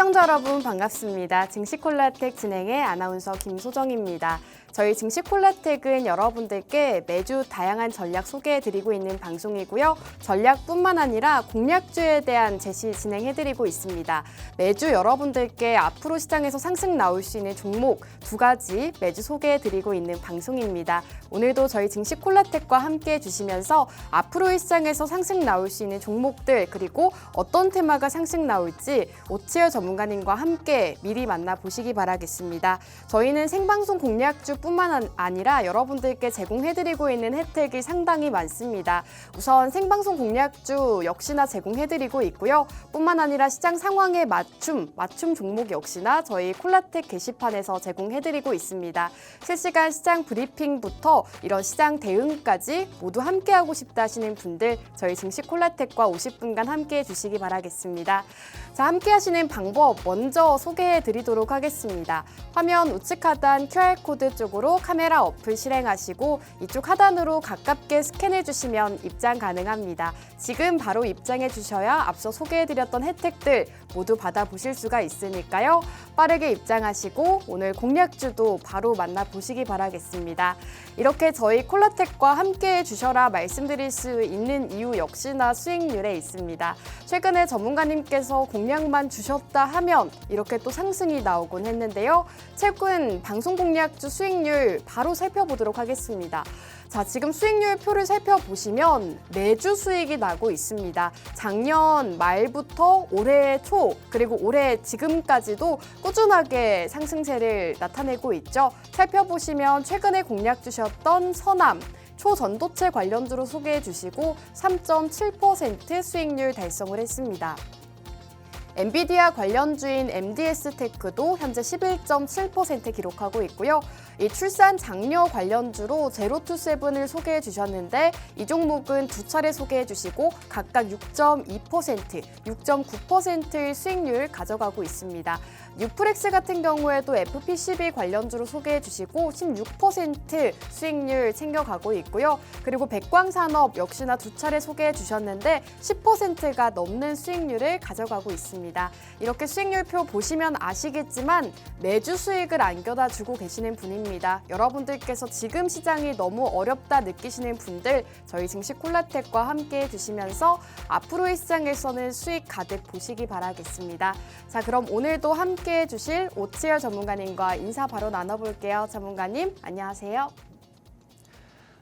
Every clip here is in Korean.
시청자 여러분 반갑습니다. 증시콜라텍 진행의 아나운서 김소정입니다. 저희 증시콜라텍은 여러분들께 매주 다양한 전략 소개해드리고 있는 방송이고요. 전략뿐만 아니라 공략주에 대한 제시 진행해드리고 있습니다. 매주 여러분들께 앞으로 시장에서 상승 나올 수 있는 종목 2가지 매주 소개해드리고 있는 방송입니다. 오늘도 저희 증시콜라텍과 함께 해주시면서 앞으로의 시장에서 상승 나올 수 있는 종목들 그리고 어떤 테마가 상승 나올지 오치열 전문가님과 함께 미리 만나보시기 바라겠습니다. 저희는 생방송 공략주 뿐만 아니라 여러분들께 제공해드리고 있는 혜택이 상당히 많습니다. 우선 생방송 공략주 역시나 제공해드리고 있고요. 뿐만 아니라 시장 상황에 맞춤 종목 역시나 저희 콜라텍 게시판에서 제공해드리고 있습니다. 실시간 시장 브리핑부터 이런 시장 대응까지 모두 함께하고 싶다 하시는 분들 저희 증시 콜라텍과 50분간 함께해 주시기 바라겠습니다. 자, 함께 하시는 방법 먼저 소개해 드리도록 하겠습니다. 화면 우측 하단 QR코드 쪽으로 카메라 어플 실행하시고 이쪽 하단으로 가깝게 스캔해 주시면 입장 가능합니다. 지금 바로 입장해 주셔야 앞서 소개해 드렸던 혜택들 모두 받아보실 수가 있으니까요. 빠르게 입장하시고 오늘 공략주도 바로 만나보시기 바라겠습니다. 이렇게 저희 콜라텍과 함께 해주셔라 말씀드릴 수 있는 이유 역시나 수익률에 있습니다. 최근에 전문가님께서 공략만 주셨다 하면 이렇게 또 상승이 나오곤 했는데요. 최근 방송 공략주 수익률 바로 살펴보도록 하겠습니다. 자, 지금 수익률 표를 살펴보시면 매주 수익이 나고 있습니다. 작년 말부터 올해 초 그리고 올해 지금까지도 꾸준하게 상승세를 나타내고 있죠. 살펴보시면 최근에 공략 주셨던 서남, 초전도체 관련주로 소개해 주시고 3.7% 수익률 달성을 했습니다. 엔비디아 관련주인 MDS테크도 현재 11.7% 기록하고 있고요. 이 출산 장려 관련주로 제로투세븐을 소개해 주셨는데 이 종목은 2차례 소개해 주시고 각각 6.2%, 6.9%의 수익률을 가져가고 있습니다. 뉴프렉스 같은 경우에도 FPCB 관련주로 소개해 주시고 16% 수익률 챙겨가고 있고요. 그리고 백광산업 역시나 2차례 소개해 주셨는데 10%가 넘는 수익률을 가져가고 있습니다. 이렇게 수익률표 보시면 아시겠지만 매주 수익을 안겨다 주고 계시는 분입니다. 여러분들께서 지금 시장이 너무 어렵다 느끼시는 분들 저희 증시 콜라텍과 함께 해주시면서 앞으로의 시장에서는 수익 가득 보시기 바라겠습니다. 자, 그럼 오늘도 함께 해주실 오치열 전문가님과 인사 바로 나눠볼게요. 전문가님 안녕하세요.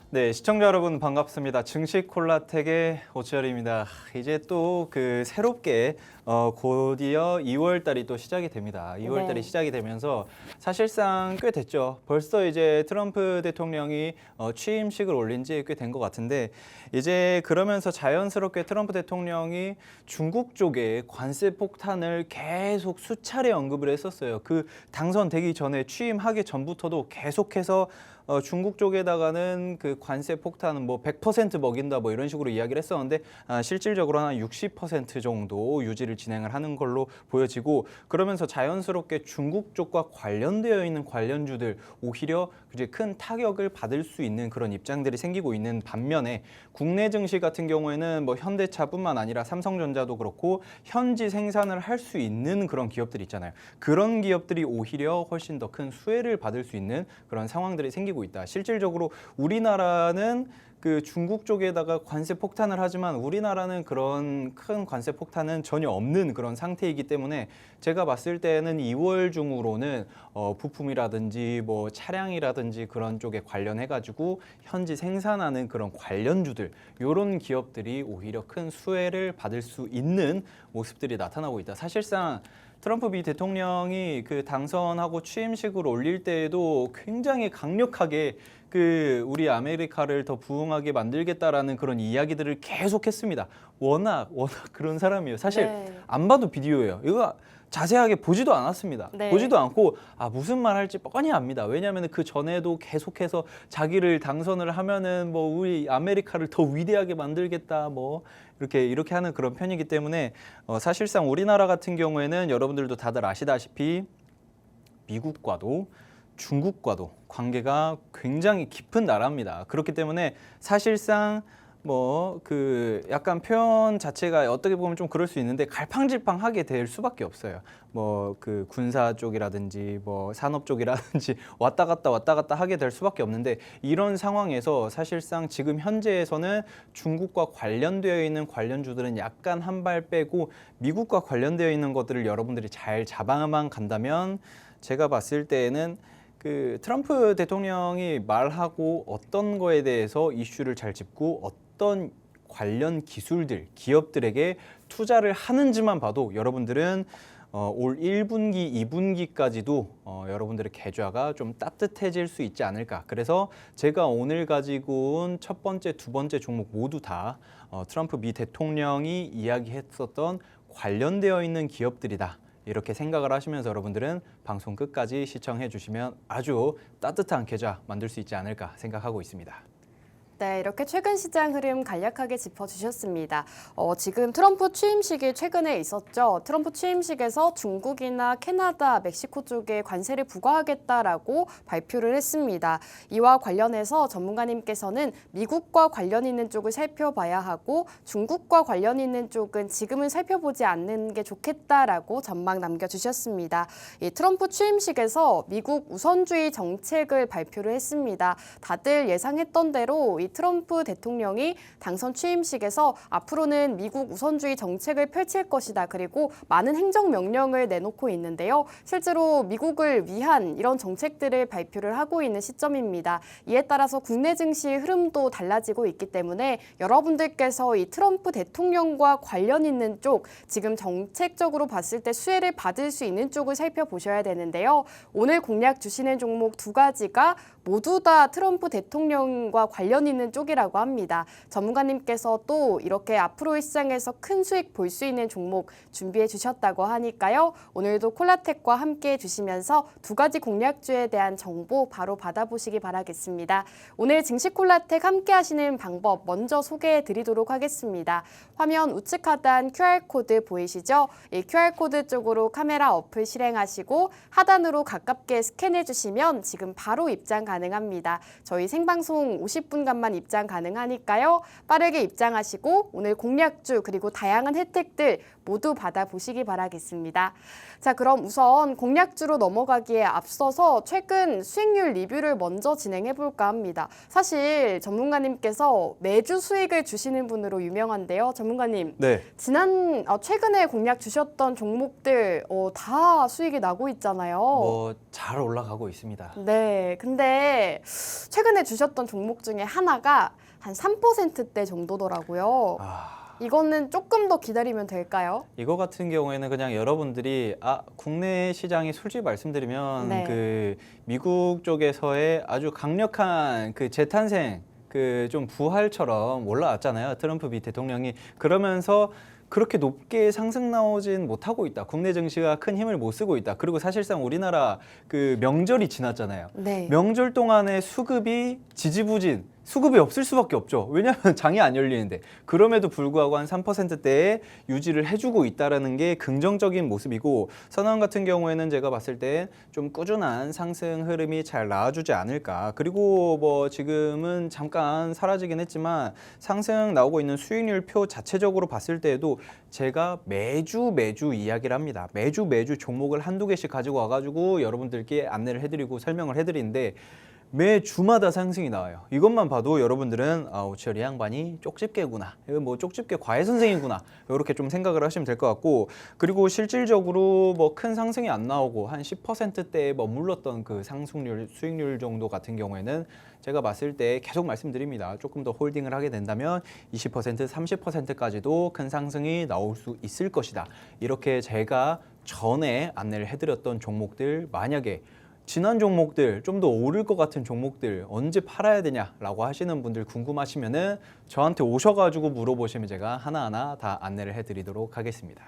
네, 시청자 여러분 반갑습니다. 증시 콜라텍의 오치열입니다. 이제 또 새롭게 곧이어 2월 달이 또 시작이 됩니다. 2월 달이 시작이 되면서 사실상 꽤 됐죠. 벌써 이제 트럼프 대통령이 취임식을 올린 지 꽤 된 것 같은데 이제 그러면서 자연스럽게 트럼프 대통령이 중국 쪽에 관세 폭탄을 계속 수차례 언급을 했었어요. 그 당선되기 전에 취임하기 전부터도 계속해서 중국 쪽에다가는 그 관세 폭탄은 뭐 100% 먹인다 뭐 이런 식으로 이야기를 했었는데 실질적으로 한 60% 정도 유지를 진행을 하는 걸로 보여지고 그러면서 자연스럽게 중국 쪽과 관련되어 있는 관련주들 오히려 이제 큰 타격을 받을 수 있는 그런 입장들이 생기고 있는 반면에 국내 증시 같은 경우에는 뭐 현대차뿐만 아니라 삼성전자도 그렇고 현지 생산을 할 수 있는 그런 기업들이 있잖아요. 그런 기업들이 오히려 훨씬 더 큰 수혜를 받을 수 있는 그런 상황들이 생기고 있다. 실질적으로 우리나라는 그 중국 쪽에다가 관세 폭탄을 하지만 우리나라는 그런 큰 관세 폭탄은 전혀 없는 그런 상태이기 때문에 제가 봤을 때는 2월 중으로는 부품이라든지 뭐 차량이라든지 그런 쪽에 관련해 가지고 현지 생산하는 그런 관련주들 이런 기업들이 오히려 큰 수혜를 받을 수 있는 모습들이 나타나고 있다. 사실상 트럼프 미 대통령이 그 당선하고 취임식을 올릴 때에도 굉장히 강력하게 우리 아메리카를 더 부흥하게 만들겠다라는 그런 이야기들을 계속했습니다. 워낙 그런 사람이에요. 사실 안 봐도 비디오예요. 이거 자세하게 보지도 않았습니다. 보지도 않고 무슨 말 할지 뻔히 압니다. 왜냐하면 그 전에도 계속해서 자기를 당선을 하면은 뭐 우리 아메리카를 더 위대하게 만들겠다 뭐 이렇게 하는 그런 편이기 때문에 사실상 우리나라 같은 경우에는 여러분들도 다들 아시다시피 미국과도 중국과도 관계가 굉장히 깊은 나라입니다. 그렇기 때문에 사실상 뭐 그 약간 표현 자체가 어떻게 보면 좀 그럴 수 있는데 갈팡질팡하게 될 수밖에 없어요. 뭐 그 군사 쪽이라든지 뭐 산업 쪽이라든지 왔다 갔다 하게 될 수밖에 없는데 이런 상황에서 사실상 지금 현재에서는 중국과 관련되어 있는 관련주들은 약간 한 발 빼고 미국과 관련되어 있는 것들을 여러분들이 잘 잡아만 간다면 제가 봤을 때에는 그 트럼프 대통령이 말하고 어떤 거에 대해서 이슈를 잘 짚고 어떤 관련 기술들, 기업들에게 투자를 하는지만 봐도 여러분들은 올 1분기, 2분기까지도 여러분들의 계좌가 좀 따뜻해질 수 있지 않을까. 그래서 제가 오늘 가지고 온 첫 번째, 두 번째 종목 모두 다 트럼프 미 대통령이 이야기했었던 관련되어 있는 기업들이다. 이렇게 생각을 하시면서 여러분들은 방송 끝까지 시청해 주시면 아주 따뜻한 계좌 만들 수 있지 않을까 생각하고 있습니다. 네, 이렇게 최근 시장 흐름 간략하게 짚어주셨습니다. 지금 트럼프 취임식이 최근에 있었죠. 트럼프 취임식에서 중국이나 캐나다, 멕시코 쪽에 관세를 부과하겠다라고 발표를 했습니다. 이와 관련해서 전문가님께서는 미국과 관련 있는 쪽을 살펴봐야 하고 중국과 관련 있는 쪽은 지금은 살펴보지 않는 게 좋겠다라고 전망 남겨주셨습니다. 이 트럼프 취임식에서 미국 우선주의 정책을 발표를 했습니다. 다들 예상했던 대로 이 트럼프 대통령이 당선 취임식에서 앞으로는 미국 우선주의 정책을 펼칠 것이다. 그리고 많은 행정명령을 내놓고 있는데요. 실제로 미국을 위한 이런 정책들을 발표를 하고 있는 시점입니다. 이에 따라서 국내 증시 흐름도 달라지고 있기 때문에 여러분들께서 이 트럼프 대통령과 관련 있는 쪽, 지금 정책적으로 봤을 때 수혜를 받을 수 있는 쪽을 살펴보셔야 되는데요. 오늘 공략 주시는 종목 두 가지가 모두 다 트럼프 대통령과 관련 있는 쪽이라고 합니다. 전문가님께서 또 이렇게 앞으로의 시장에서 큰 수익 볼 수 있는 종목 준비해 주셨다고 하니까요. 오늘도 콜라텍과 함께 해주시면서 두 가지 공략주에 대한 정보 바로 받아보시기 바라겠습니다. 오늘 증시 콜라텍 함께 하시는 방법 먼저 소개해 드리도록 하겠습니다. 화면 우측 하단 QR코드 보이시죠? 이 QR코드 쪽으로 카메라 어플 실행하시고 하단으로 가깝게 스캔해 주시면 지금 바로 입장 가능합니다. 저희 생방송 50분간만 입장 가능하니까요. 빠르게 입장하시고 오늘 공략주 그리고 다양한 혜택들 모두 받아보시기 바라겠습니다. 자, 그럼 우선 공략주로 넘어가기에 앞서서 최근 수익률 리뷰를 먼저 진행해 볼까 합니다. 사실 전문가님께서 매주 수익을 주시는 분으로 유명한데요. 전문가님, 네. 최근에 공략 주셨던 종목들 다 수익이 나고 있잖아요. 뭐 잘 올라가고 있습니다. 네, 근데 최근에 주셨던 종목 중에 하나가 한 3%대 정도더라고요. 이거는 조금 더 기다리면 될까요? 이거 같은 경우에는 그냥 여러분들이 국내 시장이 솔직히 말씀드리면 네. 그 미국 쪽에서의 아주 강력한 그 재탄생 그 좀 부활처럼 올라왔잖아요. 트럼프 미 대통령이. 그러면서 그렇게 높게 상승 나오진 못하고 있다. 국내 증시가 큰 힘을 못 쓰고 있다. 그리고 사실상 우리나라 그 명절이 지났잖아요. 네. 명절 동안에 수급이 지지부진, 수급이 없을 수밖에 없죠. 왜냐하면 장이 안 열리는데. 그럼에도 불구하고 한 3%대에 유지를 해주고 있다는 게 긍정적인 모습이고, 선원 같은 경우에는 제가 봤을 때 좀 꾸준한 상승 흐름이 잘 나와주지 않을까. 그리고 뭐 지금은 잠깐 사라지긴 했지만 상승 나오고 있는 수익률 표 자체적으로 봤을 때에도 제가 매주 이야기를 합니다. 매주 종목을 한두 개씩 가지고 와가지고 여러분들께 안내를 해드리고 설명을 해드리는데 매 주마다 상승이 나와요. 이것만 봐도 여러분들은 오치열이 양반이 쪽집게구나. 이거 뭐 쪽집게 과외 선생이구나. 이렇게 좀 생각을 하시면 될 것 같고, 그리고 실질적으로 뭐 큰 상승이 안 나오고 한 10%대에 머물렀던 그 상승률, 수익률 정도 같은 경우에는 제가 봤을 때 계속 말씀드립니다. 조금 더 홀딩을 하게 된다면 20%, 30%까지도 큰 상승이 나올 수 있을 것이다. 이렇게 제가 전에 안내를 해드렸던 종목들, 만약에 지난 종목들 좀 더 오를 것 같은 종목들 언제 팔아야 되냐라고 하시는 분들 궁금하시면은 저한테 오셔가지고 물어보시면 제가 하나하나 다 안내를 해드리도록 하겠습니다.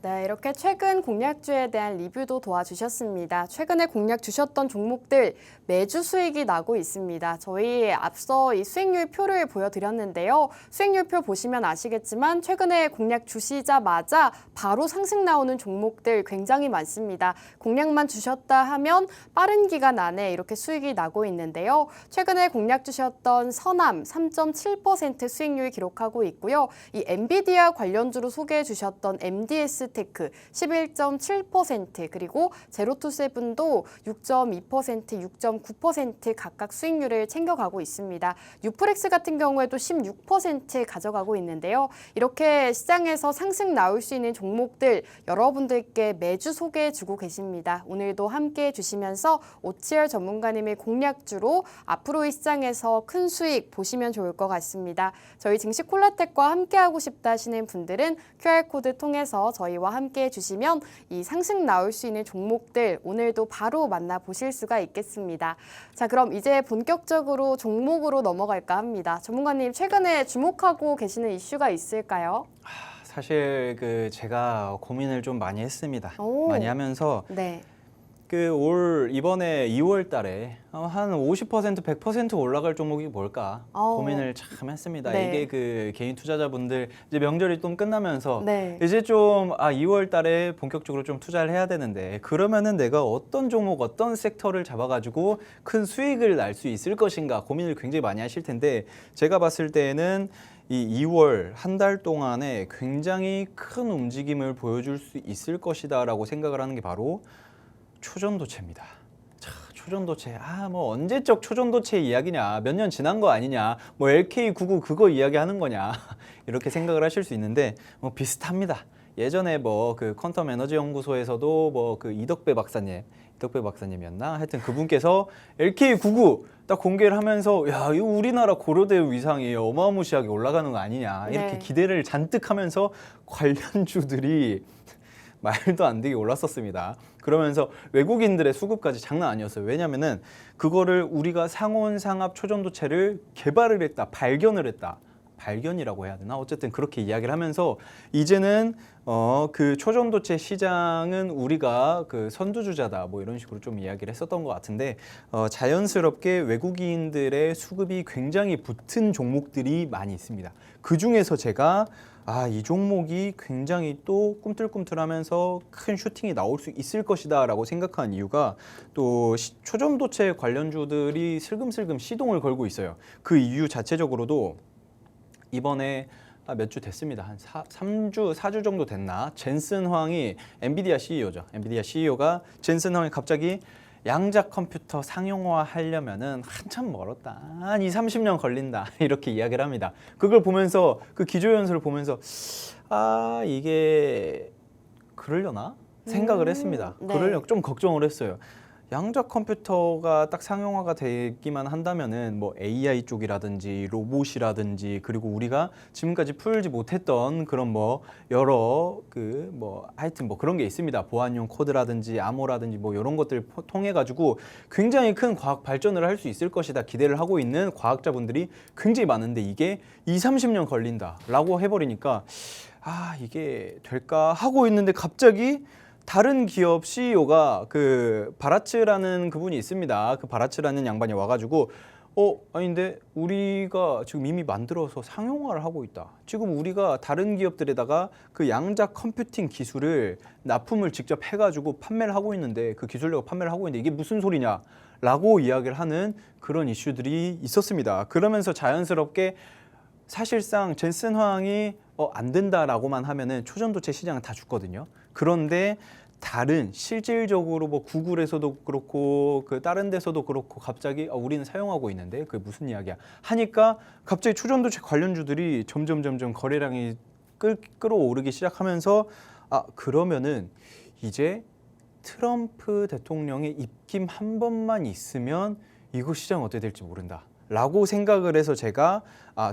네, 이렇게 최근 공략주에 대한 리뷰도 도와주셨습니다. 최근에 공략 주셨던 종목들 매주 수익이 나고 있습니다. 저희 앞서 이 수익률 표를 보여드렸는데요. 수익률 표 보시면 아시겠지만 최근에 공략 주시자마자 바로 상승 나오는 종목들 굉장히 많습니다. 공략만 주셨다 하면 빠른 기간 안에 이렇게 수익이 나고 있는데요. 최근에 공략 주셨던 서남 3.7% 수익률 기록하고 있고요. 이 엔비디아 관련주로 소개해 주셨던 MDS 테크 11.7% 그리고 제로투세븐도 6.2%, 6.9% 각각 수익률을 챙겨가고 있습니다. 유프렉스 같은 경우에도 16% 가져가고 있는데요. 이렇게 시장에서 상승 나올 수 있는 종목들 여러분들께 매주 소개해주고 계십니다. 오늘도 함께해 주시면서 오치열 전문가님의 공략주로 앞으로의 시장에서 큰 수익 보시면 좋을 것 같습니다. 저희 증시 콜라텍과 함께하고 싶다 하시는 분들은 QR코드 통해서 저희와 함께해 주시면 이 상승 나올 수 있는 종목들 오늘도 바로 만나보실 수가 있겠습니다. 자, 그럼 이제 본격적으로 종목으로 넘어갈까 합니다. 전문가님, 최근에 주목하고 계시는 이슈가 있을까요? 사실 제가 고민을 좀 많이 했습니다. 오. 많이 하면서 네. 이번에 2월 달에 한 50%, 100% 올라갈 종목이 뭘까 고민을 참 했습니다. 네. 이게 개인 투자자분들 이제 명절이 좀 끝나면서 네. 이제 좀 2월 달에 본격적으로 좀 투자를 해야 되는데 그러면은 내가 어떤 종목, 어떤 섹터를 잡아가지고 큰 수익을 날 수 있을 것인가 고민을 굉장히 많이 하실 텐데 제가 봤을 때는 이 2월 한 달 동안에 굉장히 큰 움직임을 보여줄 수 있을 것이다라고 생각을 하는 게 바로 초전도체입니다. 자, 초전도체. 뭐 언제적 초전도체 이야기냐. 몇 년 지난 거 아니냐. 뭐 LK99 그거 이야기하는 거냐. 이렇게 생각을 하실 수 있는데 뭐 비슷합니다. 예전에 퀀텀 에너지 연구소에서도 이덕배 박사님이었나? 하여튼 그분께서 LK99 딱 공개를 하면서 야, 이거 우리나라 고려대 위상이 어마무시하게 올라가는 거 아니냐. 이렇게 네. 기대를 잔뜩 하면서 관련주들이 말도 안 되게 올랐었습니다. 그러면서 외국인들의 수급까지 장난 아니었어요. 왜냐면은 그거를 우리가 상온상압 초전도체를 개발을 했다, 발견을 했다. 발견이라고 해야 되나? 어쨌든 그렇게 이야기를 하면서 이제는 그 초전도체 시장은 우리가 선두주자다 뭐 이런 식으로 좀 이야기를 했었던 것 같은데 자연스럽게 외국인들의 수급이 굉장히 붙은 종목들이 많이 있습니다. 그 중에서 제가 이 종목이 굉장히 또 꿈틀꿈틀하면서 큰 슈팅이 나올 수 있을 것이다 라고 생각한 이유가 또 초전도체 관련주들이 슬금슬금 시동을 걸고 있어요. 그 이유 자체적으로도 이번에 몇 주 됐습니다. 한 3주, 4주 정도 됐나? 젠슨 황이 엔비디아 CEO죠. 엔비디아 CEO가 젠슨 황이 갑자기 양자 컴퓨터 상용화 하려면은 한참 멀었다. 한 2, 30년 걸린다. 이렇게 이야기를 합니다. 그걸 보면서 그 기조연설을 보면서 이게 그러려나? 생각을 했습니다. 네. 그러려 좀 걱정을 했어요. 양자 컴퓨터가 딱 상용화가 되기만 한다면은 뭐 AI 쪽이라든지 로봇이라든지 그리고 우리가 지금까지 풀지 못했던 그런 여러 하여튼 그런 게 있습니다. 보안용 코드라든지 암호라든지 이런 것들 통해 가지고 굉장히 큰 과학 발전을 할 수 있을 것이다 기대를 하고 있는 과학자분들이 굉장히 많은데 이게 2, 30년 걸린다라고 해버리니까 이게 될까 하고 있는데 갑자기 다른 기업 CEO가 바라츠라는 그분이 있습니다. 그 바라츠라는 양반이 와가지고 아닌데 우리가 지금 이미 만들어서 상용화를 하고 있다. 지금 우리가 다른 기업들에다가 그 양자 컴퓨팅 기술을 납품을 직접 해가지고 판매를 하고 있는데 그 기술력을 판매를 하고 있는데 이게 무슨 소리냐? 라고 이야기를 하는 그런 이슈들이 있었습니다. 그러면서 자연스럽게 사실상 젠슨 황이 안 된다라고만 하면은 초전도체 시장은 다 죽거든요. 그런데 다른 실질적으로 구글에서도 그렇고 다른 데서도 그렇고 갑자기 우리는 사용하고 있는데 그게 무슨 이야기야 하니까 갑자기 초전도체 관련주들이 점점 거래량이 끌어오르기 시작하면서 그러면은 이제 트럼프 대통령의 입김 한 번만 있으면 이거 시장 어떻게 될지 모른다 라고 생각을 해서 제가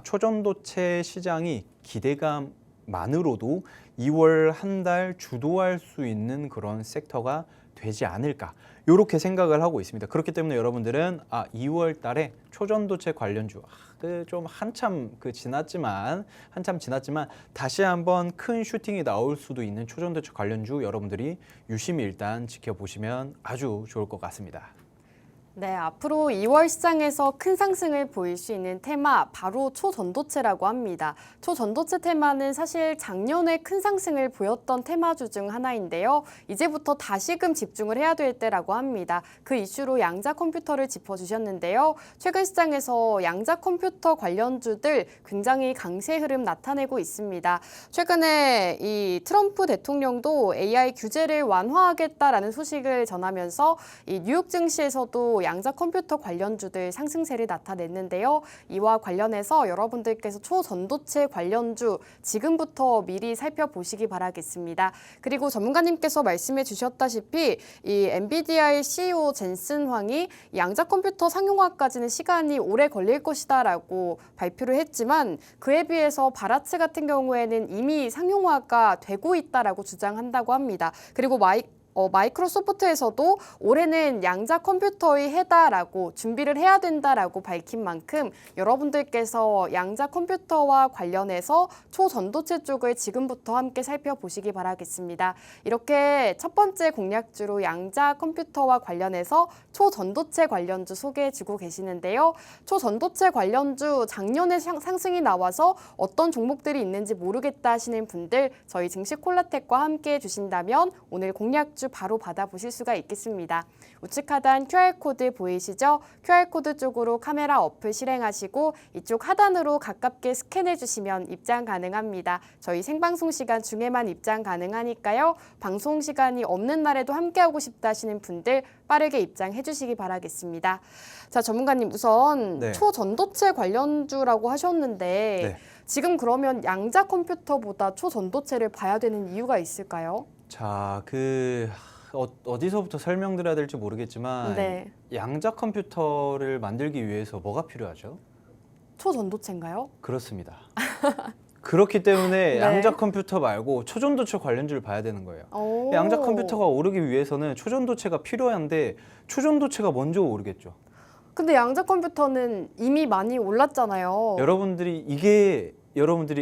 초전도체 시장이 기대감만으로도 2월 한 달 주도할 수 있는 그런 섹터가 되지 않을까 이렇게 생각을 하고 있습니다. 그렇기 때문에 여러분들은 2월 달에 초전도체 관련주 좀 한참 지났지만 다시 한번 큰 슈팅이 나올 수도 있는 초전도체 관련주 여러분들이 유심히 일단 지켜보시면 아주 좋을 것 같습니다. 네, 앞으로 2월 시장에서 큰 상승을 보일 수 있는 테마 바로 초전도체라고 합니다. 초전도체 테마는 사실 작년에 큰 상승을 보였던 테마주 중 하나인데요. 이제부터 다시금 집중을 해야 될 때라고 합니다. 그 이슈로 양자 컴퓨터를 짚어주셨는데요. 최근 시장에서 양자 컴퓨터 관련주들 굉장히 강세 흐름 나타내고 있습니다. 최근에 이 트럼프 대통령도 AI 규제를 완화하겠다라는 소식을 전하면서 이 뉴욕 증시에서도 양자 컴퓨터 관련주들 상승세를 나타냈는데요. 이와 관련해서 여러분들께서 초전도체 관련주 지금부터 미리 살펴보시기 바라겠습니다. 그리고 전문가님께서 말씀해 주셨다시피 이 엔비디아의 CEO 젠슨 황이 양자 컴퓨터 상용화까지는 시간이 오래 걸릴 것이다라고 발표를 했지만 그에 비해서 바라츠 같은 경우에는 이미 상용화가 되고 있다라고 주장한다고 합니다. 그리고 마이크로소프트에서도 올해는 양자 컴퓨터의 해다라고 준비를 해야 된다라고 밝힌 만큼 여러분들께서 양자 컴퓨터와 관련해서 초전도체 쪽을 지금부터 함께 살펴보시기 바라겠습니다. 이렇게 첫 번째 공략주로 양자 컴퓨터와 관련해서 초전도체 관련주 소개해주고 계시는데요. 초전도체 관련주 작년에 상승이 나와서 어떤 종목들이 있는지 모르겠다 하시는 분들 저희 증시콜라텍과 함께 해주신다면 오늘 공략주 바로 받아보실 수가 있겠습니다. 우측 하단 QR코드 보이시죠? QR코드 쪽으로 카메라 어플 실행하시고 이쪽 하단으로 가깝게 스캔해 주시면 입장 가능합니다. 저희 생방송 시간 중에만 입장 가능하니까요. 방송 시간이 없는 날에도 함께하고 싶다 하시는 분들 빠르게 입장해 주시기 바라겠습니다. 자, 전문가님 우선 네. 초전도체 관련주라고 하셨는데 네. 지금 그러면 양자 컴퓨터보다 초전도체를 봐야 되는 이유가 있을까요? 자, 어디서부터 설명드려야 될지 모르겠지만 네. 양자 컴퓨터를 만들기 위해서 뭐가 필요하죠? 초전도체인가요? 그렇습니다. 그렇기 때문에 네. 양자 컴퓨터 말고 초전도체 관련주를 봐야 되는 거예요. 오. 양자 컴퓨터가 오르기 위해서는 초전도체가 필요한데 초전도체가 먼저 오르겠죠. 근데 양자 컴퓨터는 이미 많이 올랐잖아요. 여러분들이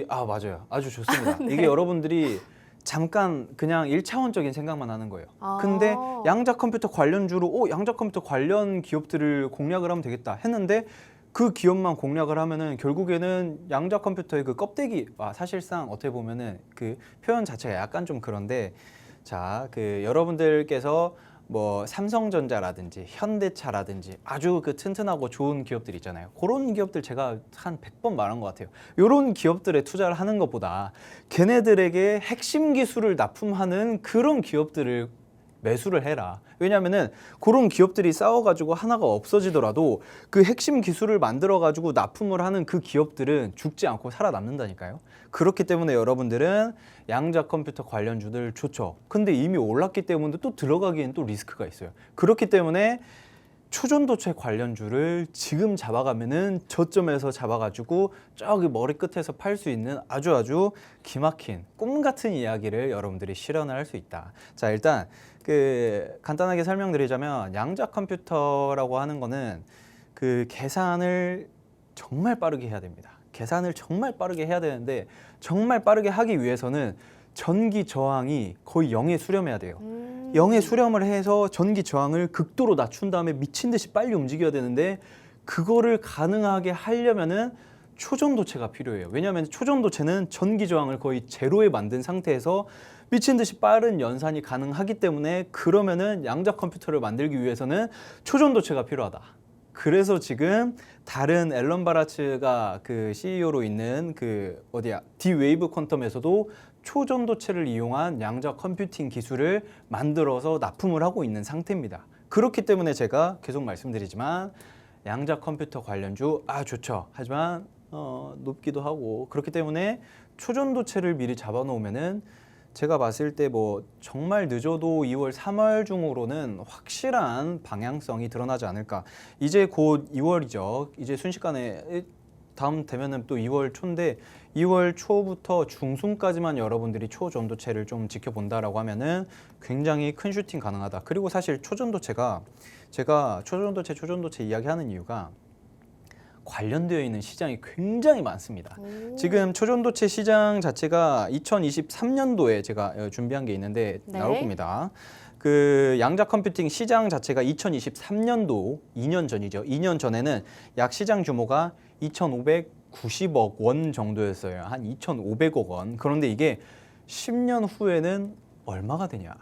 맞아요. 아주 좋습니다. 네. 이게 여러분들이 잠깐 그냥 1차원적인 생각만 하는 거예요. 근데 양자 컴퓨터 관련주로 양자 컴퓨터 관련 기업들을 공략을 하면 되겠다 했는데 그 기업만 공략을 하면은 결국에는 양자 컴퓨터의 그 껍데기 사실상 어떻게 보면은 그 표현 자체가 약간 좀 그런데 자, 여러분들께서 뭐 삼성전자라든지 현대차라든지 아주 튼튼하고 좋은 기업들 있잖아요. 그런 기업들 제가 한 100번 말한 것 같아요. 이런 기업들에 투자를 하는 것보다 걔네들에게 핵심 기술을 납품하는 그런 기업들을 매수를 해라. 왜냐면은 그런 기업들이 싸워가지고 하나가 없어지더라도 그 핵심 기술을 만들어가지고 납품을 하는 그 기업들은 죽지 않고 살아남는다니까요. 그렇기 때문에 여러분들은 양자 컴퓨터 관련주들 좋죠. 근데 이미 올랐기 때문에 또 들어가기엔 또 리스크가 있어요. 그렇기 때문에 초전도체 관련주를 지금 잡아가면은 저점에서 잡아가지고 저기 머리 끝에서 팔 수 있는 아주 기막힌 꿈 같은 이야기를 여러분들이 실현을 할 수 있다. 자, 일단 간단하게 설명드리자면 양자 컴퓨터라고 하는 거는 계산을 정말 빠르게 해야 됩니다. 계산을 정말 빠르게 해야 되는데 정말 빠르게 하기 위해서는 전기 저항이 거의 0에 수렴해야 돼요. 0에 수렴을 해서 전기 저항을 극도로 낮춘 다음에 미친 듯이 빨리 움직여야 되는데 그거를 가능하게 하려면은 초전도체가 필요해요. 왜냐하면 초전도체는 전기 저항을 거의 제로에 만든 상태에서 미친 듯이 빠른 연산이 가능하기 때문에 그러면은 양자 컴퓨터를 만들기 위해서는 초전도체가 필요하다. 그래서 지금 다른 앨런 바라츠가 CEO로 있는 D-웨이브 퀀텀에서도 초전도체를 이용한 양자 컴퓨팅 기술을 만들어서 납품을 하고 있는 상태입니다. 그렇기 때문에 제가 계속 말씀드리지만 양자 컴퓨터 관련주 좋죠. 하지만 높기도 하고 그렇기 때문에 초전도체를 미리 잡아놓으면은 제가 봤을 때 정말 늦어도 2월, 3월 중으로는 확실한 방향성이 드러나지 않을까. 이제 곧 2월이죠. 이제 순식간에 다음 되면은 또 2월 초인데 2월 초부터 중순까지만 여러분들이 초전도체를 좀 지켜본다라고 하면은 굉장히 큰 슈팅 가능하다. 그리고 사실 초전도체가 제가 초전도체 이야기하는 이유가 관련되어 있는 시장이 굉장히 많습니다. 지금 초전도체 시장 자체가 2023년도에 제가 준비한 게 있는데 네. 나올 겁니다. 그 양자 컴퓨팅 시장 자체가 2023년도 2년 전이죠. 2년 전에는 약 시장 규모가 2,590억 원 정도였어요. 한 2,500억 원. 그런데 이게 10년 후에는 얼마가 되냐?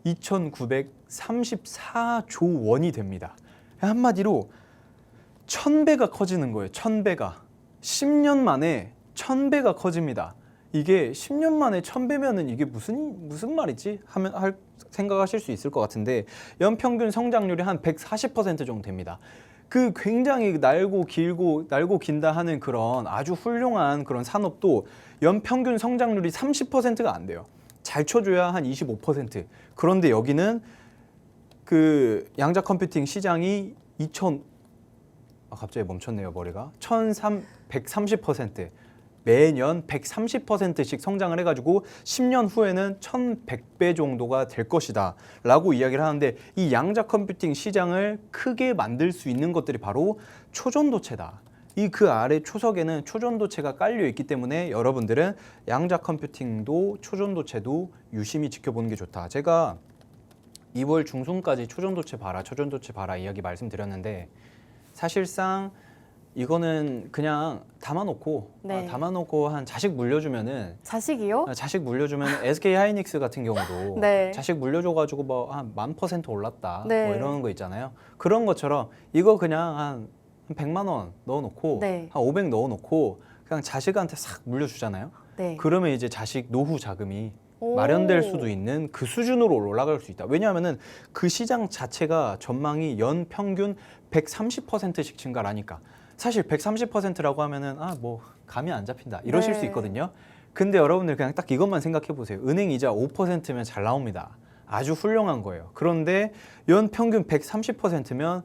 2,934조 원이 됩니다. 한마디로 1000배가 커지는 거예요. 1000배가. 10년 만에 1000배가 커집니다. 이게 10년 만에 1000배면은 이게 무슨 말이지? 하면 생각하실 수 있을 것 같은데 연평균 성장률이 한 140% 정도 됩니다. 그 굉장히 날고 긴다 하는 그런 아주 훌륭한 그런 산업도 연평균 성장률이 30%가 안 돼요. 잘 쳐줘야 한 25%. 그런데 여기는 그 양자 컴퓨팅 시장이 갑자기 멈췄네요, 머리가. 130% 매년 130%씩 성장을 해가지고 10년 후에는 1100배 정도가 될 것이다 라고 이야기를 하는데 이 양자 컴퓨팅 시장을 크게 만들 수 있는 것들이 바로 초전도체다. 이 그 아래 초석에는 초전도체가 깔려 있기 때문에 여러분들은 양자 컴퓨팅도 초전도체도 유심히 지켜보는 게 좋다. 제가 2월 중순까지 초전도체 봐라 이야기 말씀드렸는데 사실상 이거는 그냥 담아놓고 네. 한 자식 물려주면은 자식이요? 자식 물려주면 SK 하이닉스 같은 경우도 네. 자식 물려줘가지고 뭐 한 1000% 올랐다 네. 뭐 이러는 거 있잖아요. 그런 것처럼 이거 그냥 한 100만 원 넣어놓고 네. 한 500 넣어놓고 그냥 자식한테 싹 물려주잖아요. 네. 그러면 이제 자식 노후 자금이 오. 마련될 수도 있는 그 수준으로 올라갈 수 있다. 왜냐하면은 그 시장 자체가 전망이 연 평균 130%씩 증가를 하니까 사실 130%라고 하면은 뭐 감이 안 잡힌다 이러실 네. 수 있거든요. 근데 여러분들 그냥 딱 이것만 생각해 보세요. 은행 이자 5%면 잘 나옵니다. 아주 훌륭한 거예요. 그런데 연 평균 130%면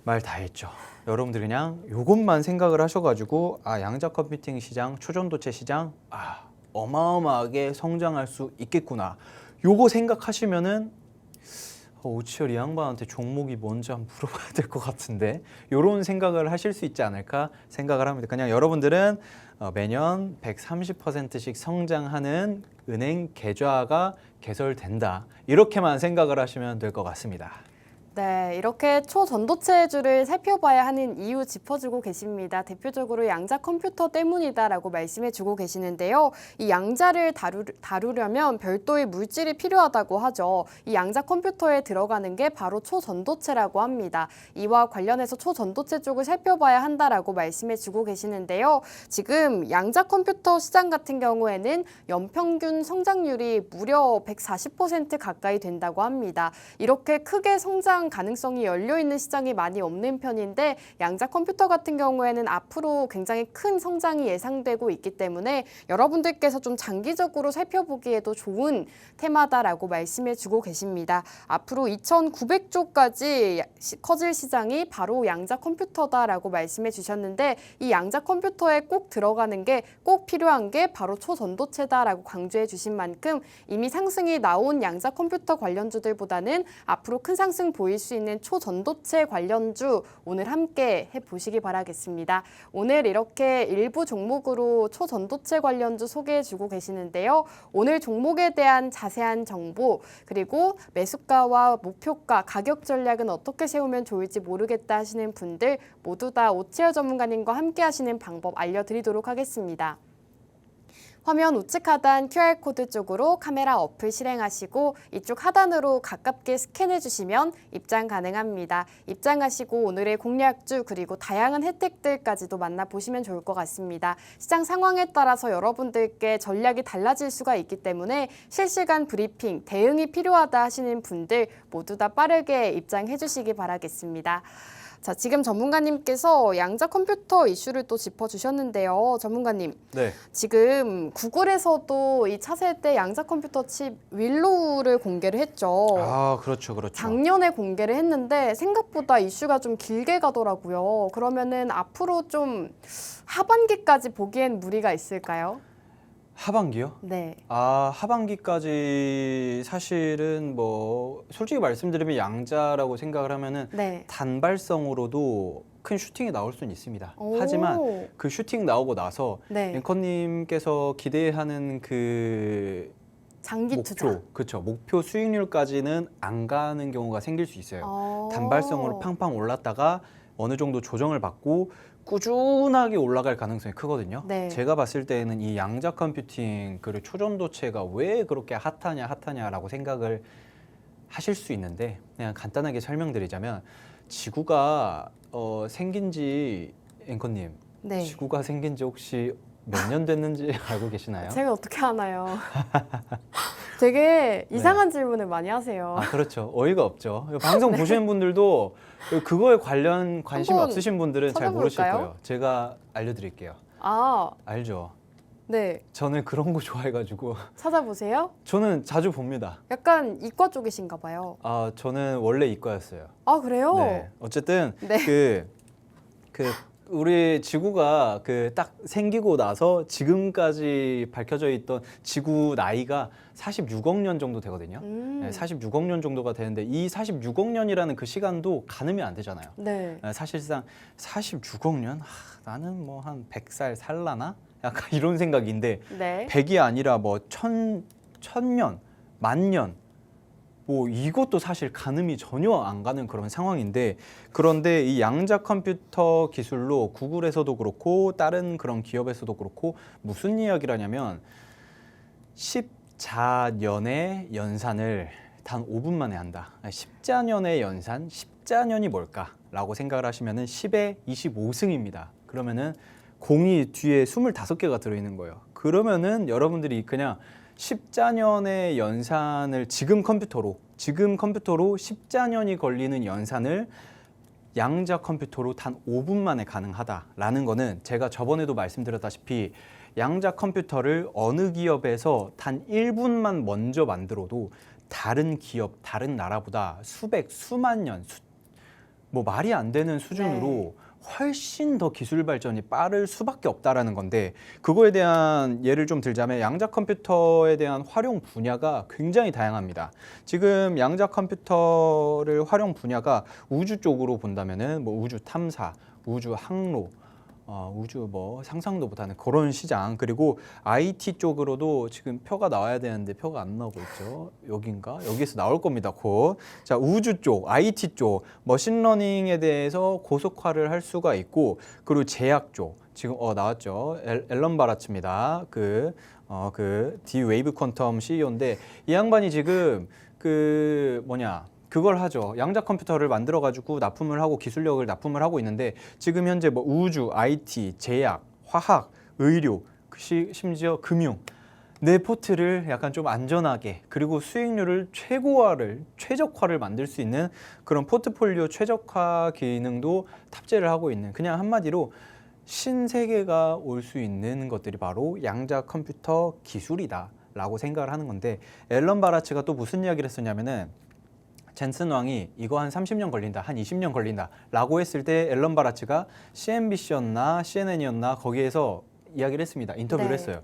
말 다 했죠. 여러분들 그냥 이것만 생각을 하셔가지고 양자 컴퓨팅 시장, 초전도체 시장 어마어마하게 성장할 수 있겠구나. 요거 생각하시면은 오치열 이 양반한테 종목이 뭔지 한번 물어봐야 될 것 같은데 요런 생각을 하실 수 있지 않을까 생각을 합니다. 그냥 여러분들은 매년 130%씩 성장하는 은행 계좌가 개설된다. 이렇게만 생각을 하시면 될 것 같습니다. 네, 이렇게 초전도체주를 살펴봐야 하는 이유 짚어주고 계십니다. 대표적으로 양자 컴퓨터 때문이다라고 말씀해주고 계시는데요. 이 양자를 다루려면 별도의 물질이 필요하다고 하죠. 이 양자 컴퓨터에 들어가는 게 바로 초전도체라고 합니다. 이와 관련해서 초전도체 쪽을 살펴봐야 한다라고 말씀해주고 계시는데요. 지금 양자 컴퓨터 시장 같은 경우에는 연평균 성장률이 무려 140% 가까이 된다고 합니다. 이렇게 크게 성장 가능성이 열려 있는 시장이 많이 없는 편인데 양자 컴퓨터 같은 경우에는 앞으로 굉장히 큰 성장이 예상되고 있기 때문에 여러분들께서 좀 장기적으로 살펴보기에도 좋은 테마다라고 말씀해주고 계십니다. 앞으로 2,900조까지 커질 시장이 바로 양자 컴퓨터다라고 말씀해 주셨는데 이 양자 컴퓨터에 꼭 들어가는 게 꼭 필요한 게 바로 초전도체다라고 강조해 주신 만큼 이미 상승이 나온 양자 컴퓨터 관련주들보다는 앞으로 큰 상승 보일 수 있는 초전도체 관련주 오늘 함께 해보시기 바라겠습니다. 오늘 이렇게 일부 종목으로 초전도체 관련주 소개해주고 계시는데요. 오늘 종목에 대한 자세한 정보 그리고 매수가와 목표가, 가격 전략은 어떻게 세우면 좋을지 모르겠다 하시는 분들 모두 다 오치열 전문가님과 함께 하시는 방법 알려드리도록 하겠습니다. 화면 우측 하단 QR코드 쪽으로 카메라 어플 실행하시고 이쪽 하단으로 가깝게 스캔해 주시면 입장 가능합니다. 입장하시고 오늘의 공략주 그리고 다양한 혜택들까지도 만나보시면 좋을 것 같습니다. 시장 상황에 따라서 여러분들께 전략이 달라질 수가 있기 때문에 실시간 브리핑, 대응이 필요하다 하시는 분들 모두 다 빠르게 입장해 주시기 바라겠습니다. 자, 지금 전문가님께서 양자 컴퓨터 이슈를 또 짚어주셨는데요. 전문가님, 네. 지금 구글에서도 이 차세대 양자 컴퓨터 칩 윌로우를 공개를 했죠. 아, 그렇죠. 작년에 공개를 했는데 생각보다 이슈가 좀 길게 가더라고요. 그러면은 앞으로 좀 하반기까지 보기엔 무리가 있을까요? 하반기요? 네. 아, 하반기까지 사실은 뭐 솔직히 말씀드리면 양자라고 생각을 하면은 네. 단발성으로도 큰 슈팅이 나올 수는 있습니다. 오. 하지만 그 슈팅 나오고 나서 네. 앵커님께서 기대하는 그 장기 투자. 그렇죠. 목표 수익률까지는 안 가는 경우가 생길 수 있어요. 단발성으로 팡팡 올랐다가 어느 정도 조정을 받고 꾸준하게 올라갈 가능성이 크거든요. 네. 제가 봤을 때는 이 양자 컴퓨팅 그 초전도체가 왜 그렇게 핫하냐라고 생각을 하실 수 있는데 그냥 간단하게 설명드리자면 지구가 생긴 지 앵커님 네. 지구가 생긴 지 혹시 몇 년 됐는지 알고 계시나요? 제가 어떻게 아나요? 되게 이상한 질문을 많이 하세요. 아, 그렇죠. 어이가 없죠. 방송 보시는 분들도 그거에 관련 관심이 한번 없으신 분들은 잘 모르실 찾아볼까요? 거예요. 제가 알려드릴게요. 아, 알죠? 네. 저는 그런 거 좋아해가지고 찾아보세요. 저는 자주 봅니다. 약간 이과 쪽이신가 봐요. 아, 저는 원래 이과였어요. 아, 그래요? 네. 어쨌든 네. 우리 지구가 그 딱 생기고 나서 지금까지 밝혀져 있던 지구 나이가 46억 년 정도 되거든요. 네, 46억 년 정도가 되는데 이 46억 년이라는 그 시간도 가늠이 안 되잖아요. 네. 사실상 46억 년? 나는 뭐 한 100살 살라나? 약간 이런 생각인데 네. 100이 아니라 뭐 천년, 만년 뭐 이것도 사실 가늠이 전혀 안 가는 그런 상황인데 그런데 이 양자 컴퓨터 기술로 구글에서도 그렇고 다른 그런 기업에서도 그렇고 무슨 이야기를 하냐면 14년의 연산을 단 5분 만에 한다. 14년의 연산, 14년이 뭘까라고 생각을 하시면은 10의 25승입니다. 그러면은 공이 뒤에 25개가 들어있는 거예요. 그러면은 여러분들이 그냥 14년의 연산을 지금 컴퓨터로 14년이 걸리는 연산을 양자 컴퓨터로 단 5분 만에 가능하다라는 거는 제가 저번에도 말씀드렸다시피 양자 컴퓨터를 어느 기업에서 단 1분만 먼저 만들어도 다른 기업, 다른 나라보다 수백, 수만 년, 뭐 말이 안 되는 수준으로 네. 훨씬 더 기술 발전이 빠를 수밖에 없다라는 건데 그거에 대한 예를 좀 들자면 양자 컴퓨터에 대한 활용 분야가 굉장히 다양합니다. 지금 양자 컴퓨터를 활용 분야가 우주 쪽으로 본다면은 뭐 우주 탐사, 우주 항로, 우주 뭐 상상도 못하는 그런 시장 그리고 IT 쪽으로도 지금 표가 나와야 되는데 표가 안 나오고 있죠. 여긴가? 여기서 나올 겁니다. 곧. 자, 우주 쪽, IT 쪽, 머신러닝에 대해서 고속화를 할 수가 있고 그리고 제약 쪽 지금 나왔죠. 앨런 바라츠입니다. 그 D 웨이브 퀀텀 CEO인데 이 양반이 지금 그걸 하죠. 양자 컴퓨터를 만들어 가지고 납품을 하고 기술력을 납품을 하고 있는데 지금 현재 뭐 우주, IT, 제약, 화학, 의료, 심지어 금융 내 포트를 약간 좀 안전하게 그리고 수익률을 최적화를 만들 수 있는 그런 포트폴리오 최적화 기능도 탑재를 하고 있는 그냥 한마디로 신세계가 올 수 있는 것들이 바로 양자 컴퓨터 기술이다라고 생각을 하는 건데 앨런 바라츠가 또 무슨 이야기를 했었냐면은 젠슨 왕이 이거 한 30년 걸린다, 한 20년 걸린다 라고 했을 때 앨런 바라츠가 CNBC였나 CNN이었나 거기에서 이야기를 했습니다. 인터뷰를 네. 했어요.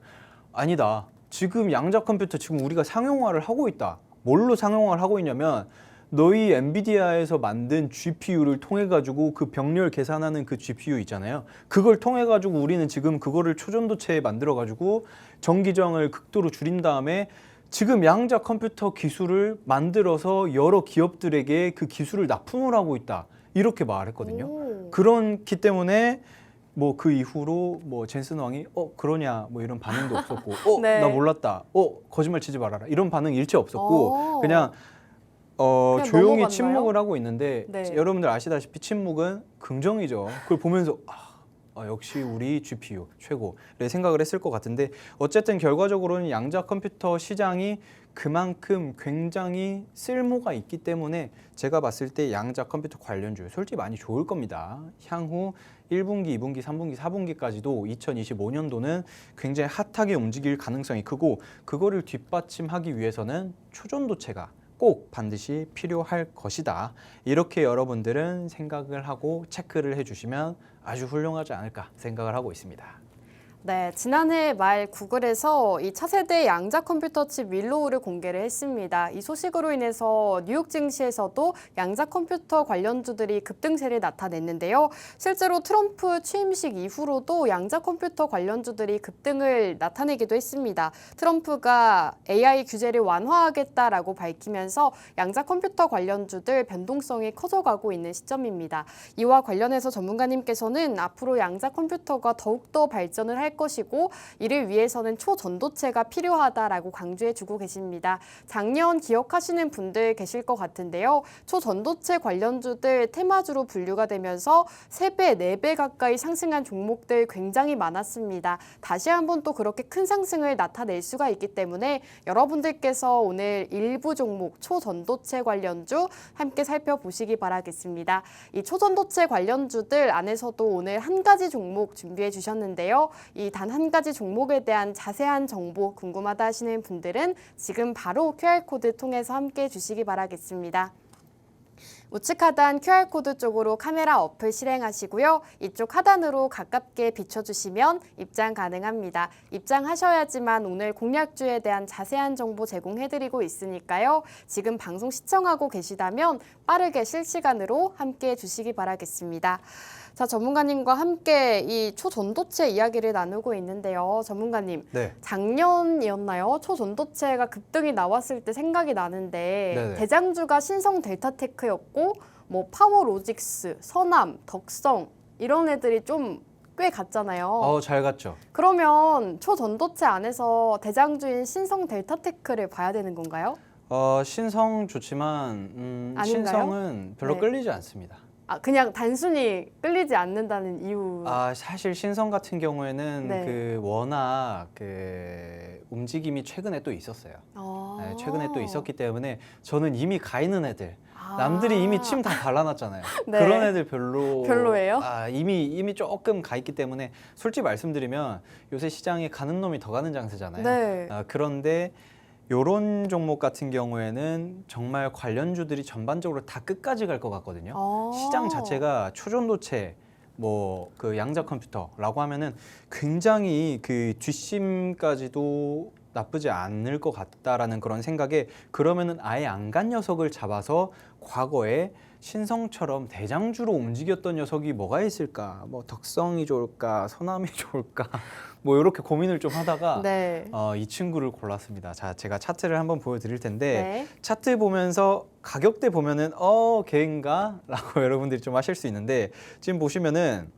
아니다. 지금 양자 컴퓨터 지금 우리가 상용화를 하고 있다. 뭘로 상용화를 하고 있냐면 너희 엔비디아에서 만든 GPU를 통해 가지고 그 병렬 계산하는 그 GPU 있잖아요. 그걸 통해 가지고 우리는 지금 그거를 초전도체에 만들어 가지고 전기저항을 극도로 줄인 다음에 지금 양자 컴퓨터 기술을 만들어서 여러 기업들에게 그 기술을 납품을 하고 있다. 이렇게 말했거든요. 그렇기 때문에 뭐 그 이후로 뭐 젠슨 왕이 그러냐 뭐 이런 반응도 없었고 네. 나 몰랐다. 거짓말 치지 말아라. 이런 반응 일체 없었고 그냥 조용히 넘어갔나요? 침묵을 하고 있는데 네. 여러분들 아시다시피 침묵은 긍정이죠. 그걸 보면서 역시 우리 GPU 최고를 생각을 했을 것 같은데 어쨌든 결과적으로는 양자 컴퓨터 시장이 그만큼 굉장히 쓸모가 있기 때문에 제가 봤을 때 양자 컴퓨터 관련주 솔직히 많이 좋을 겁니다. 향후 1분기, 2분기, 3분기, 4분기까지도 2025년도는 굉장히 핫하게 움직일 가능성이 크고 그거를 뒷받침하기 위해서는 초전도체가 꼭 반드시 필요할 것이다. 이렇게 여러분들은 생각을 하고 체크를 해주시면 아주 훌륭하지 않을까 생각을 하고 있습니다. 네, 지난해 말 구글에서 이 차세대 양자 컴퓨터 칩 윌로우를 공개를 했습니다. 이 소식으로 인해서 뉴욕 증시에서도 양자 컴퓨터 관련주들이 급등세를 나타냈는데요. 실제로 트럼프 취임식 이후로도 양자 컴퓨터 관련주들이 급등을 나타내기도 했습니다. 트럼프가 AI 규제를 완화하겠다라고 밝히면서 양자 컴퓨터 관련주들 변동성이 커져가고 있는 시점입니다. 이와 관련해서 전문가님께서는 앞으로 양자 컴퓨터가 더욱더 발전을 할 것이고 이를 위해서는 초전도체가 필요하다라고 강조해주고 계십니다. 작년 기억하시는 분들 계실 것 같은데요. 초전도체 관련주들 테마주로 분류가 되면서 3배, 4배 가까이 상승한 종목들 굉장히 많았습니다. 다시 한번 또 그렇게 큰 상승을 나타낼 수가 있기 때문에 여러분들께서 오늘 일부 종목 초전도체 관련주 함께 살펴보시기 바라겠습니다. 이 초전도체 관련주들 안에서도 오늘 한 가지 종목 준비해 주셨는데요. 이 단 한 가지 종목에 대한 자세한 정보 궁금하다 하시는 분들은 지금 바로 QR코드 통해서 함께 해주시기 바라겠습니다. 우측 하단 QR코드 쪽으로 카메라 어플 실행하시고요. 이쪽 하단으로 가깝게 비춰주시면 입장 가능합니다. 입장하셔야지만 오늘 공략주에 대한 자세한 정보 제공해드리고 있으니까요. 지금 방송 시청하고 계시다면 빠르게 실시간으로 함께 해주시기 바라겠습니다. 자, 전문가님과 함께 이 초전도체 이야기를 나누고 있는데요. 전문가님, 네. 작년이었나요? 초전도체가 급등이 나왔을 때 생각이 나는데 네네. 대장주가 신성 델타테크였고 뭐 파워로직스, 서남, 덕성 이런 애들이 좀 꽤 갔잖아요. 잘 갔죠. 그러면 초전도체 안에서 대장주인 신성 델타테크를 봐야 되는 건가요? 신성 좋지만 아닌가요? 신성은 별로 네. 끌리지 않습니다. 그냥 단순히 끌리지 않는다는 이유. 사실 신성 같은 경우에는 네. 워낙 움직임이 최근에 또 있었어요. 네, 최근에 또 있었기 때문에 저는 이미 가 있는 애들, 남들이 이미 침 다 발라놨잖아요. 네. 그런 애들 별로예요? 이미 조금 가 있기 때문에 솔직히 말씀드리면 요새 시장에 가는 놈이 더 가는 장세잖아요. 네. 그런데 요런 종목 같은 경우에는 정말 관련주들이 전반적으로 다 끝까지 갈 것 같거든요. 시장 자체가 초전도체 그 양자 컴퓨터라고 하면은 굉장히 그 뒷심까지도 나쁘지 않을 것 같다라는 그런 생각에 그러면은 아예 안 간 녀석을 잡아서 과거에 신성처럼 대장주로 움직였던 녀석이 뭐가 있을까? 뭐 덕성이 좋을까? 서남이 좋을까? 뭐 이렇게 고민을 좀 하다가 네. 이 친구를 골랐습니다. 자, 제가 차트를 한번 보여드릴 텐데 네. 차트 보면서 가격대 보면은 걔인가? 라고 여러분들이 좀 하실 수 있는데 지금 보시면은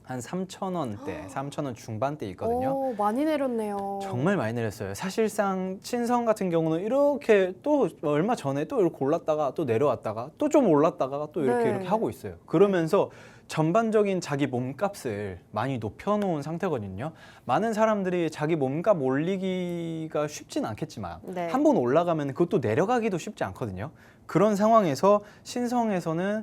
한 3,000원대, 3,000원 중반대 있거든요. 오, 많이 내렸네요. 정말 많이 내렸어요. 사실상 신성 같은 경우는 이렇게 또 얼마 전에 또 이렇게 올랐다가 또 내려왔다가 또 좀 올랐다가 또 네. 이렇게 하고 있어요. 그러면서 전반적인 자기 몸값을 많이 높여놓은 상태거든요. 많은 사람들이 자기 몸값 올리기가 쉽진 않겠지만 네. 한번 올라가면 그것도 내려가기도 쉽지 않거든요. 그런 상황에서 신성에서는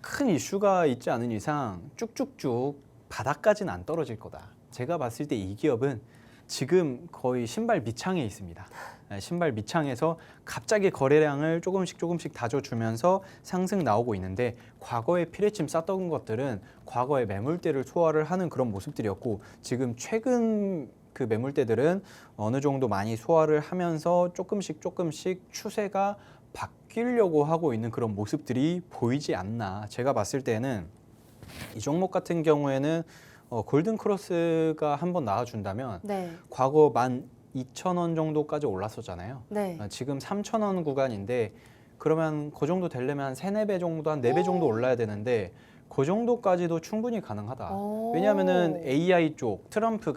큰 이슈가 있지 않은 이상 쭉쭉쭉 바닥까지는 안 떨어질 거다. 제가 봤을 때 이 기업은 지금 거의 신발 밑창에 있습니다. 신발 밑창에서 갑자기 거래량을 조금씩 다져주면서 상승 나오고 있는데 과거에 피레침 쌌던 것들은 과거의 매물대를 소화를 하는 그런 모습들이었고 지금 최근 그 매물대들은 어느 정도 많이 소화를 하면서 조금씩 추세가 바뀌려고 하고 있는 그런 모습들이 보이지 않나. 제가 봤을 때는 이 종목 같은 경우에는 골든 크로스가 한번 나와준다면 네. 과거 12,000원 정도까지 올랐었잖아요. 네. 지금 3,000원 구간인데 그러면 그 정도 되려면 한 3, 4배 정도, 한 4배 정도 올라야 되는데 그 정도까지도 충분히 가능하다. 오. 왜냐하면은 AI 쪽 트럼프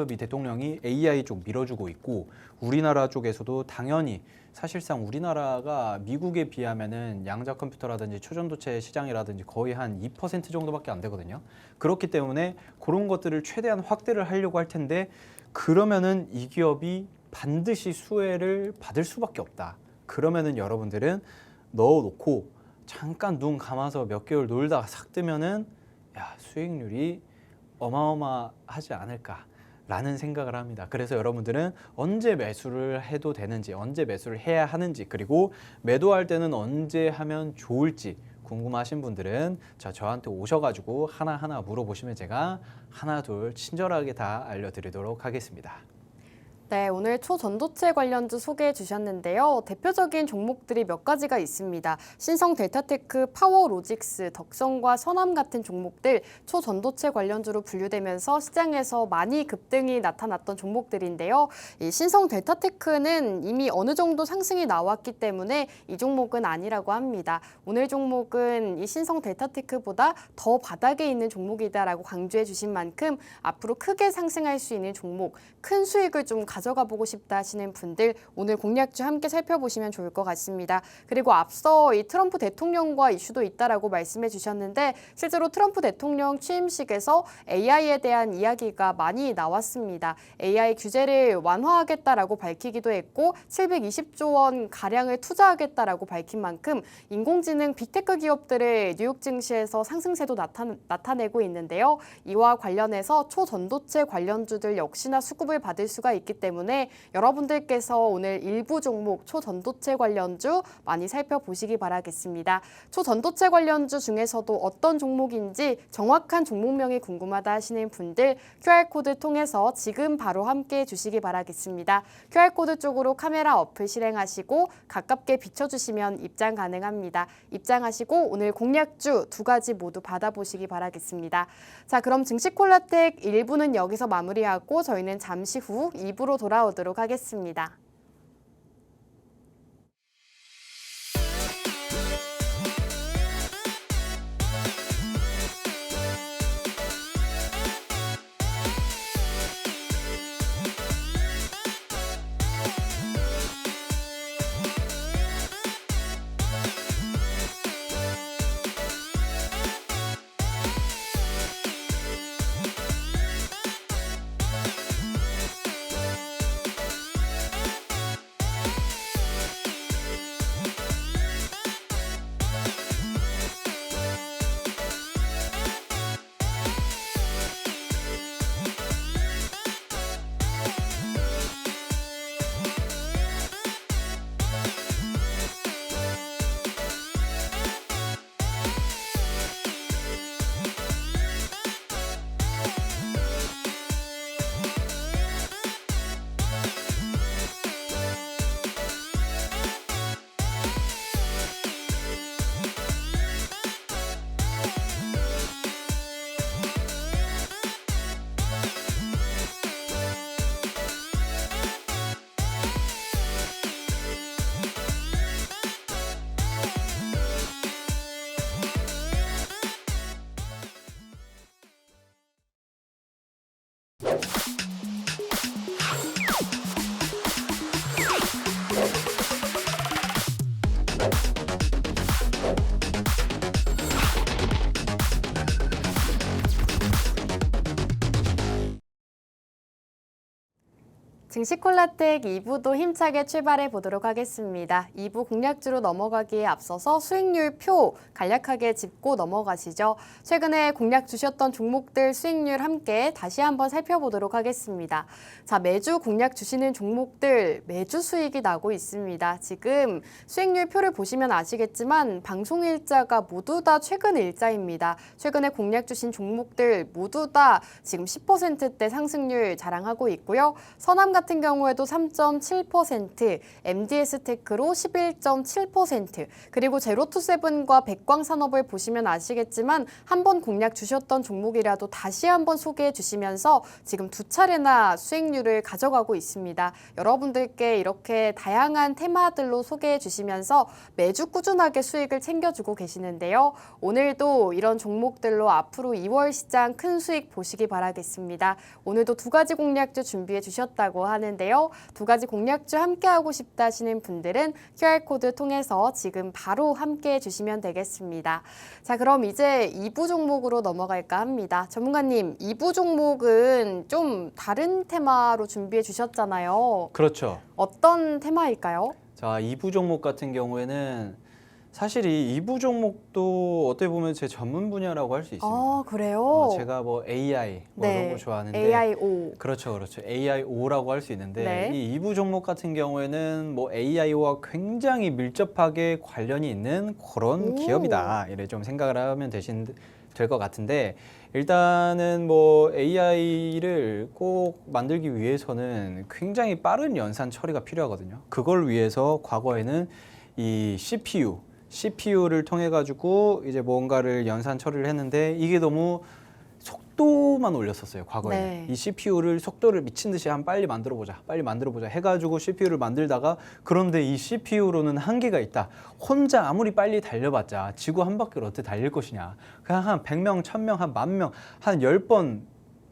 미 대통령이 AI 쪽 밀어주고 있고 우리나라 쪽에서도 당연히 사실상 우리나라가 미국에 비하면은 양자 컴퓨터라든지 초전도체 시장이라든지 거의 한 2% 정도밖에 안 되거든요. 그렇기 때문에 그런 것들을 최대한 확대를 하려고 할 텐데 그러면은 이 기업이 반드시 수혜를 받을 수밖에 없다. 그러면은 여러분들은 넣어놓고 잠깐 눈 감아서 몇 개월 놀다가 싹 뜨면은 야, 수익률이 어마어마하지 않을까라는 생각을 합니다. 그래서 여러분들은 언제 매수를 해도 되는지, 언제 매수를 해야 하는지, 그리고 매도할 때는 언제 하면 좋을지 궁금하신 분들은 저한테 오셔가지고 하나하나 물어보시면 제가 하나 둘 친절하게 다 알려드리도록 하겠습니다. 네, 오늘 초전도체 관련주 소개해 주셨는데요. 대표적인 종목들이 몇 가지가 있습니다. 신성 델타테크, 파워로직스, 덕성과 선암 같은 종목들 초전도체 관련주로 분류되면서 시장에서 많이 급등이 나타났던 종목들인데요. 이 신성 델타테크는 이미 어느 정도 상승이 나왔기 때문에 이 종목은 아니라고 합니다. 오늘 종목은 이 신성 델타테크보다 더 바닥에 있는 종목이다라고 강조해 주신 만큼 앞으로 크게 상승할 수 있는 종목, 큰 수익을 좀 가져가 보고 싶다 하시는 분들 오늘 공략주 함께 살펴보시면 좋을 것 같습니다. 그리고 앞서 이 트럼프 대통령과 이슈도 있다라고 말씀해 주셨는데 실제로 트럼프 대통령 취임식에서 AI에 대한 이야기가 많이 나왔습니다. AI 규제를 완화하겠다라고 밝히기도 했고 720조 원 가량을 투자하겠다라고 밝힌 만큼 인공지능 빅테크 기업들의 뉴욕 증시에서 상승세도 나타내고 있는데요. 이와 관련해서 초전도체 관련주들 역시나 수급을 받을 수가 있기 때문에 여러분들께서 오늘 일부 종목 초전도체 관련주 많이 살펴보시기 바라겠습니다. 초전도체 관련주 중에서도 어떤 종목인지 정확한 종목명이 궁금하다 하시는 분들 QR코드 통해서 지금 바로 함께해 주시기 바라겠습니다. QR코드 쪽으로 카메라 어플 실행하시고 가깝게 비춰주시면 입장 가능합니다. 입장하시고 오늘 공략주 두 가지 모두 받아보시기 바라겠습니다. 자, 그럼 증시콜라텍 1부는 여기서 마무리하고 저희는 잠시 후 2부로 돌아오도록 하겠습니다. 증시콜라텍 2부도 힘차게 출발해 보도록 하겠습니다. 2부 공략주로 넘어가기에 앞서서 수익률 표 간략하게 짚고 넘어가시죠. 최근에 공략 주셨던 종목들 수익률 함께 다시 한번 살펴보도록 하겠습니다. 자, 매주 공략 주시는 종목들 매주 수익이 나고 있습니다. 지금 수익률 표를 보시면 아시겠지만 방송 일자가 모두 다 최근 일자입니다. 최근에 공략 주신 종목들 모두 다 지금 10%대 상승률 자랑하고 있고요. 선암 같은 경우에도 3.7%, MDS 테크로 11.7%, 그리고 제로투세븐과 백광산업을 보시면 아시겠지만 한번 공략 주셨던 종목이라도 다시 한번 소개해 주시면서 지금 두 차례나 수익률을 가져가고 있습니다. 여러분들께 이렇게 다양한 테마들로 소개해 주시면서 매주 꾸준하게 수익을 챙겨주고 계시는데요. 오늘도 이런 종목들로 앞으로 2월 시장 큰 수익 보시기 바라겠습니다. 오늘도 두 가지 공략주 준비해 주셨다고 하는데요. 두 가지 공략주 함께하고 싶다 하시는 분들은 QR코드 통해서 지금 바로 함께해 주시면 되겠습니다. 자, 그럼 이제 2부 종목으로 넘어갈까 합니다. 전문가님, 2부 종목은 좀 다른 테마로 준비해 주셨잖아요. 그렇죠. 어떤 테마일까요? 자, 2부 종목 같은 경우에는 사실 이 2부 종목도 어떻게 보면 제 전문 분야라고 할 수 있습니다. 아, 그래요? 제가 뭐 AI 뭐 네, 이런 거 좋아하는데 AIO. 그렇죠. AIO라고 할 수 있는데 네. 이 2부 종목 같은 경우에는 뭐 AI와 굉장히 밀접하게 관련이 있는 그런 오. 기업이다. 이래 좀 생각을 하면 될 것 같은데 일단은 뭐 AI를 꼭 만들기 위해서는 굉장히 빠른 연산 처리가 필요하거든요. 그걸 위해서 과거에는 이 CPU를 통해 가지고 이제 뭔가를 연산 처리를 했는데 이게 너무 속도만 올렸었어요. 과거에는. 네. 이 CPU를 속도를 미친 듯이 빨리 만들어 보자 해가지고 CPU를 만들다가 그런데 이 CPU로는 한계가 있다. 혼자 아무리 빨리 달려봤자 지구 한 바퀴를 어떻게 달릴 것이냐. 그냥 한 100명, 1000명, 한 10,000명, 한 10번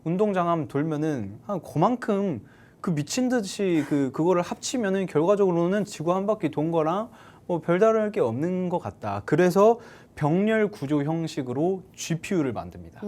운동장 한번 돌면은 한 그만큼 그 미친 듯이 그거를 합치면은 결과적으로는 지구 한 바퀴 돈 거랑 뭐 별다를 게 없는 것 같다. 그래서 병렬 구조 형식으로 GPU를 만듭니다.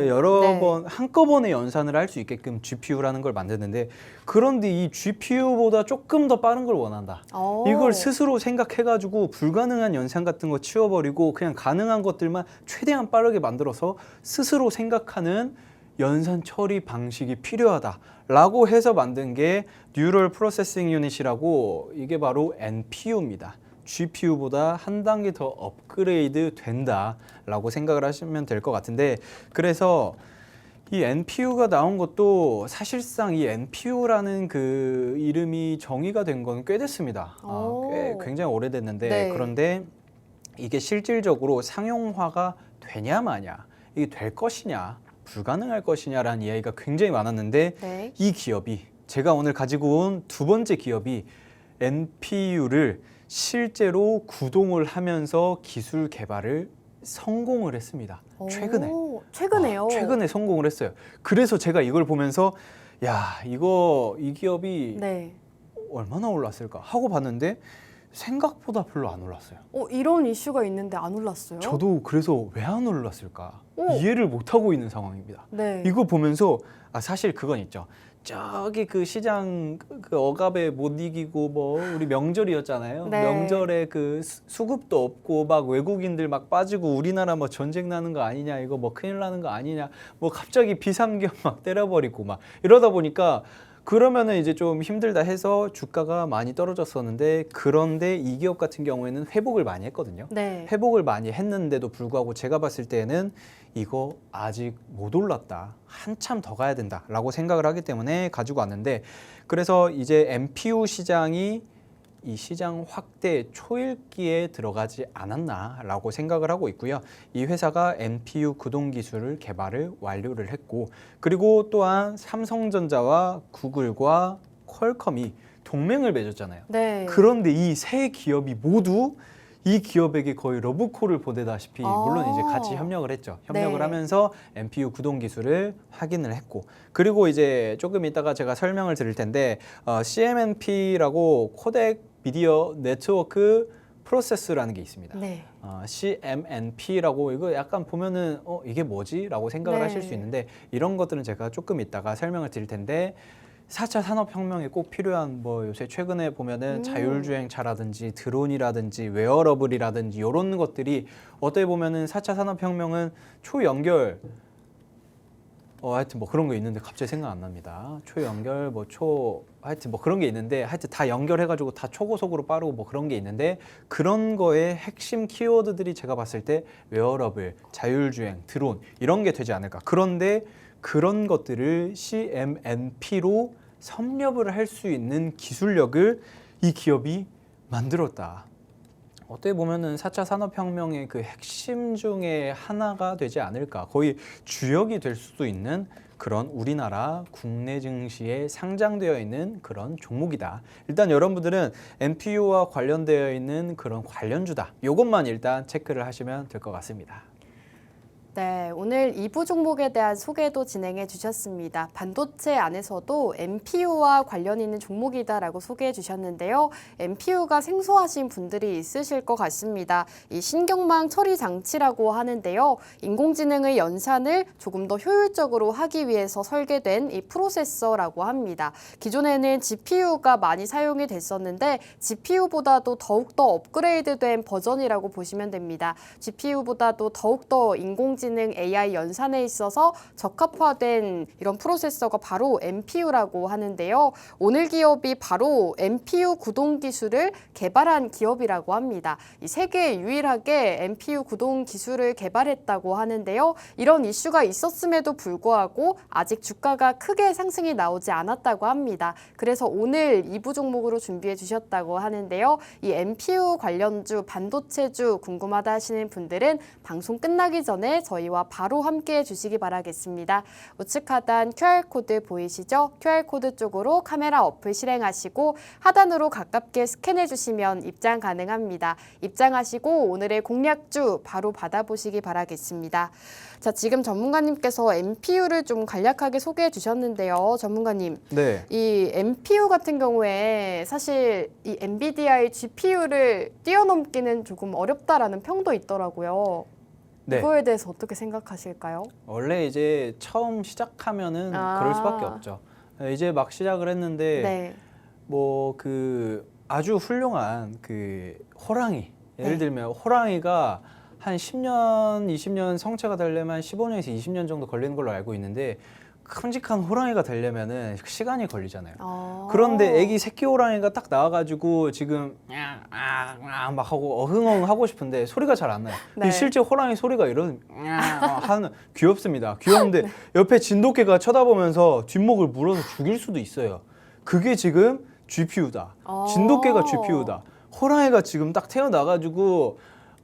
여러 네. 번 한꺼번에 연산을 할 수 있게끔 GPU라는 걸 만드는데 그런데 이 GPU보다 조금 더 빠른 걸 원한다. 오. 이걸 스스로 생각해가지고 불가능한 연산 같은 거 치워버리고 그냥 가능한 것들만 최대한 빠르게 만들어서 스스로 생각하는 연산 처리 방식이 필요하다라고 해서 만든 게 뉴럴 프로세싱 유닛이라고 이게 바로 NPU입니다. GPU보다 한 단계 더 업그레이드 된다라고 생각을 하시면 될 것 같은데 그래서 이 NPU가 나온 것도 사실상 이 NPU라는 그 이름이 정의가 된 건 꽤 됐습니다. 꽤 굉장히 오래됐는데 네. 그런데 이게 실질적으로 상용화가 되냐 마냐 이게 될 것이냐 불가능할 것이냐라는 이야기가 굉장히 많았는데 네. 이 기업이 제가 오늘 가지고 온 두 번째 기업이 NPU를 실제로 구동을 하면서 기술 개발을 성공을 했습니다. 최근에. 최근에요? 최근에 성공을 했어요. 그래서 제가 이걸 보면서 야, 이 기업이 네. 얼마나 올랐을까 하고 봤는데 생각보다 별로 안 올랐어요. 이런 이슈가 있는데 안 올랐어요? 저도 그래서 왜 안 올랐을까 오. 이해를 못 하고 있는 상황입니다. 네. 이거 보면서 사실 그건 있죠. 저기 그 시장 그 억압에 못 이기고 뭐 우리 명절이었잖아요. 네. 명절에 그 수급도 없고 막 외국인들 막 빠지고 우리나라 뭐 전쟁 나는 거 아니냐 이거 뭐 큰일 나는 거 아니냐 뭐 갑자기 비상경 막 때려버리고 막 이러다 보니까 그러면은 이제 좀 힘들다 해서 주가가 많이 떨어졌었는데 그런데 이 기업 같은 경우에는 회복을 많이 했거든요. 네. 회복을 많이 했는데도 불구하고 제가 봤을 때는 이거 아직 못 올랐다. 한참 더 가야 된다라고 생각을 하기 때문에 가지고 왔는데 그래서 이제 NPU 시장이 이 시장 확대 초읽기에 들어가지 않았나라고 생각을 하고 있고요. 이 회사가 NPU 구동 기술을 개발을 완료를 했고 그리고 또한 삼성전자와 구글과 퀄컴이 동맹을 맺었잖아요. 네. 그런데 이 세 기업이 모두 이 기업에게 거의 러브콜을 보내다시피 물론 이제 같이 협력을 했죠. 협력을 네. 하면서 NPU 구동 기술을 확인을 했고 그리고 이제 조금 이따가 제가 설명을 드릴 텐데 CMNP라고 코덱 미디어 네트워크 프로세스라는 게 있습니다. 네. CMNP라고 이거 약간 보면은 이게 뭐지? 라고 생각을 네. 하실 수 있는데 이런 것들은 제가 조금 이따가 설명을 드릴 텐데 4차 산업혁명에 꼭 필요한 뭐 요새 최근에 보면은 자율주행차라든지 드론이라든지 웨어러블이라든지 이런 것들이 어떻게 보면은 4차 산업혁명은 초연결 하여튼 뭐 그런 거 있는데 갑자기 생각 안 납니다. 초연결 하여튼 뭐 그런 게 있는데 하여튼 다 연결해가지고 다 초고속으로 빠르고 뭐 그런 게 있는데 그런 거의 핵심 키워드들이 제가 봤을 때 웨어러블, 자율주행, 드론 이런 게 되지 않을까. 그런데 그런 것들을 CMNP로 섭렵을 할 수 있는 기술력을 이 기업이 만들었다. 어떻게 보면은 4차 산업혁명의 그 핵심 중에 하나가 되지 않을까. 거의 주역이 될 수도 있는 그런 우리나라 국내 증시에 상장되어 있는 그런 종목이다. 일단 여러분들은 NPU와 관련되어 있는 그런 관련주다. 이것만 일단 체크를 하시면 될 것 같습니다. 네, 오늘 2부 종목에 대한 소개도 진행해 주셨습니다. 반도체 안에서도 NPU와 관련 있는 종목이다라고 소개해 주셨는데요. NPU가 생소하신 분들이 있으실 것 같습니다. 이 신경망 처리 장치라고 하는데요. 인공지능의 연산을 조금 더 효율적으로 하기 위해서 설계된 이 프로세서라고 합니다. 기존에는 GPU가 많이 사용이 됐었는데 GPU보다도 더욱더 업그레이드된 버전이라고 보시면 됩니다. GPU보다도 더욱더 인공지능 AI 연산에 있어서 적합화된 이런 프로세서가 바로 NPU라고 하는데요. 오늘 기업이 바로 NPU 구동 기술을 개발한 기업이라고 합니다. 이 세계 유일하게 NPU 구동 기술을 개발했다고 하는데요. 이런 이슈가 있었음에도 불구하고 아직 주가가 크게 상승이 나오지 않았다고 합니다. 그래서 오늘 2부 종목으로 준비해 주셨다고 하는데요. 이 NPU 관련주, 반도체주 궁금하다 하시는 분들은 방송 끝나기 전에 저희와 바로 함께 해주시기 바라겠습니다. 우측 하단 QR코드 보이시죠? QR코드 쪽으로 카메라 어플 실행하시고 하단으로 가깝게 스캔해 주시면 입장 가능합니다. 입장하시고 오늘의 공략주 바로 받아보시기 바라겠습니다. 자, 지금 전문가님께서 NPU를 좀 간략하게 소개해 주셨는데요. 전문가님, 네. 이 NPU 같은 경우에 사실 이 엔비디아의 GPU를 뛰어넘기는 조금 어렵다라는 평도 있더라고요. 네. 이거에 대해서 어떻게 생각하실까요? 원래 이제 처음 시작하면은 아. 그럴 수밖에 없죠. 이제 막 시작을 했는데 네. 뭐 그 아주 훌륭한 그 호랑이 예를 네. 들면 호랑이가 한 10년, 20년 성체가 되려면 15년에서 20년 정도 걸리는 걸로 알고 있는데 큼직한 호랑이가 되려면은 시간이 걸리잖아요. 그런데 애기 새끼 호랑이가 딱 나와가지고 지금 막 하고 어흥어흥 하고 싶은데 소리가 잘 안 나요. 근데 네. 실제 호랑이 소리가 이런 하는 귀엽습니다. 귀여운데 옆에 진돗개가 쳐다보면서 뒷목을 물어서 죽일 수도 있어요. 그게 지금 GPU다. 진돗개가 GPU다. 호랑이가 지금 딱 태어나가지고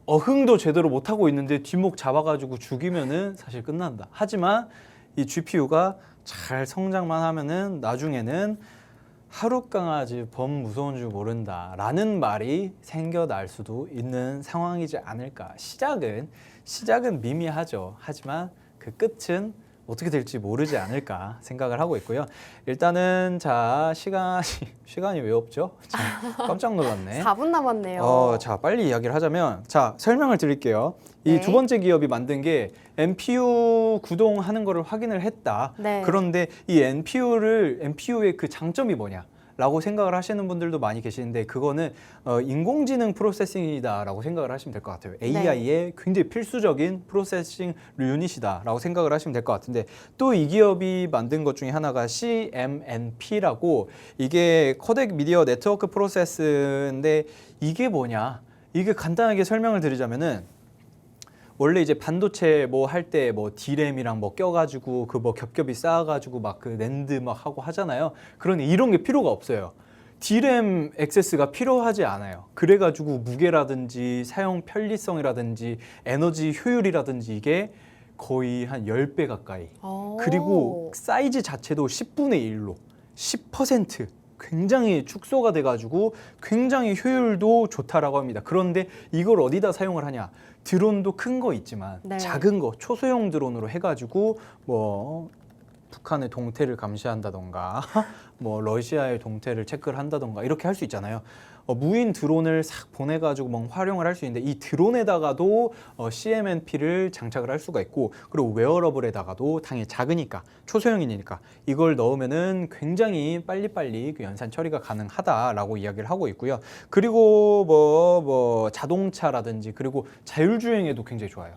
어흥도 제대로 못 하고 있는데 뒷목 잡아가지고 죽이면은 사실 끝난다. 하지만 이 GPU가 잘 성장만 하면은 나중에는 하룻강아지 범 무서운 줄 모른다라는 말이 생겨날 수도 있는 상황이지 않을까. 시작은 미미하죠. 하지만 그 끝은 어떻게 될지 모르지 않을까 생각을 하고 있고요. 일단은 자 시간이 왜 없죠? 자, 깜짝 놀랐네. 4분 남았네요. 자 빨리 이야기를 하자면 자 설명을 드릴게요. 이 네. 두 번째 기업이 만든 게 NPU 구동하는 거를 확인을 했다. 네. 그런데 이 NPU의 그 장점이 뭐냐? 라고 생각을 하시는 분들도 많이 계시는데 그거는 인공지능 프로세싱이다라고 생각을 하시면 될 것 같아요. AI의 굉장히 필수적인 프로세싱 유닛이다라고 생각을 하시면 될 것 같은데 또 이 기업이 만든 것 중에 하나가 CMNP라고 이게 코덱 미디어 네트워크 프로세스인데 이게 뭐냐? 이게 간단하게 설명을 드리자면은 원래 이제 반도체 뭐 할 때 뭐 D램이랑 뭐 껴가지고 그 뭐 겹겹이 쌓아가지고 막 그 낸드 막 하고 하잖아요. 그러니 이런 게 필요가 없어요. D램 액세스가 필요하지 않아요. 그래가지고 무게라든지 사용 편리성이라든지 에너지 효율이라든지 이게 거의 한 10배 가까이. 그리고 사이즈 자체도 10분의 1로 10% 굉장히 축소가 돼가지고 굉장히 효율도 좋다라고 합니다. 그런데 이걸 어디다 사용을 하냐? 드론도 큰 거 있지만 네. 작은 거 초소형 드론으로 해가지고 뭐 북한의 동태를 감시한다던가 뭐 러시아의 동태를 체크를 한다던가 이렇게 할 수 있잖아요. 무인 드론을 싹 보내가지고 뭐 활용을 할 수 있는데 이 드론에다가도 CMNP를 장착을 할 수가 있고 그리고 웨어러블에다가도 당연히 작으니까 초소형이니까 이걸 넣으면은 굉장히 빨리빨리 그 연산 처리가 가능하다라고 이야기를 하고 있고요. 그리고 뭐 자동차라든지 그리고 자율주행에도 굉장히 좋아요.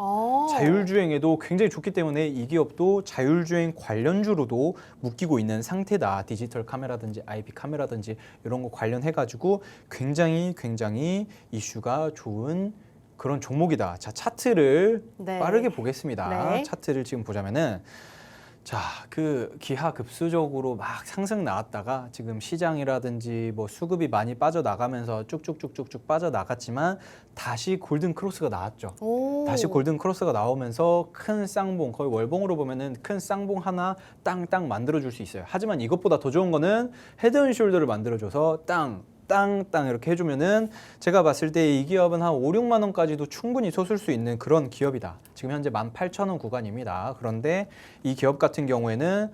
자율주행에도 굉장히 좋기 때문에 이 기업도 자율주행 관련주로도 묶이고 있는 상태다. 디지털 카메라든지 IP 카메라든지 이런 거 관련해가지고 굉장히 이슈가 좋은 그런 종목이다. 자 차트를 네. 빠르게 보겠습니다. 네. 차트를 지금 보자면은 자, 그 기하급수적으로 막 상승 나왔다가 지금 시장이라든지 뭐 수급이 많이 빠져나가면서 쭉쭉쭉쭉쭉 빠져나갔지만 다시 골든 크로스가 나왔죠. 오. 다시 골든 크로스가 나오면서 큰 쌍봉, 거의 월봉으로 보면은 큰 쌍봉 하나 땅땅 만들어줄 수 있어요. 하지만 이것보다 더 좋은 거는 헤드앤숄더를 만들어줘서 땅땅 이렇게 해주면은 제가 봤을 때 이 기업은 한 5, 6만 원까지도 충분히 솟을 수 있는 그런 기업이다. 지금 현재 18,000원 구간입니다. 그런데 이 기업 같은 경우에는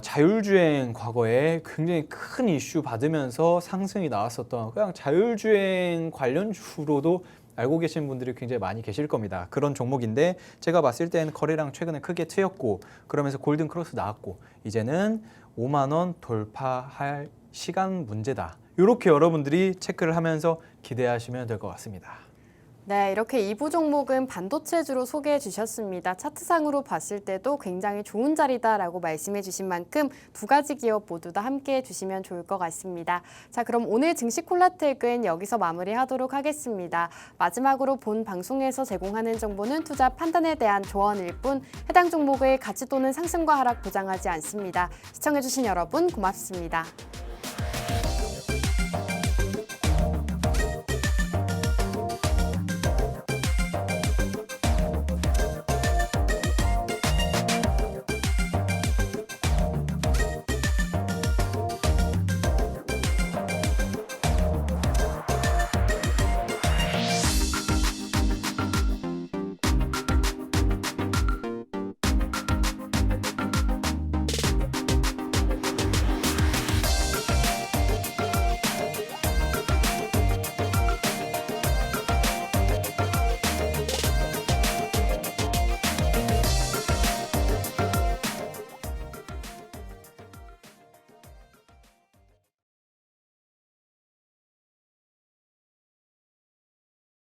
자율주행 과거에 굉장히 큰 이슈 받으면서 상승이 나왔었던 그냥 자율주행 관련주로도 알고 계신 분들이 굉장히 많이 계실 겁니다. 그런 종목인데 제가 봤을 때는 거래량 최근에 크게 트였고 그러면서 골든 크로스 나왔고 이제는 5만 원 돌파할 시간 문제다. 이렇게 여러분들이 체크를 하면서 기대하시면 될 것 같습니다. 네, 이렇게 2부 종목은 반도체주로 소개해 주셨습니다. 차트상으로 봤을 때도 굉장히 좋은 자리다라고 말씀해 주신 만큼 두 가지 기업 모두 다 함께 해 주시면 좋을 것 같습니다. 자, 그럼 오늘 증시 콜라텍은 여기서 마무리하도록 하겠습니다. 마지막으로 본 방송에서 제공하는 정보는 투자 판단에 대한 조언일 뿐 해당 종목의 가치 또는 상승과 하락 보장하지 않습니다. 시청해 주신 여러분 고맙습니다.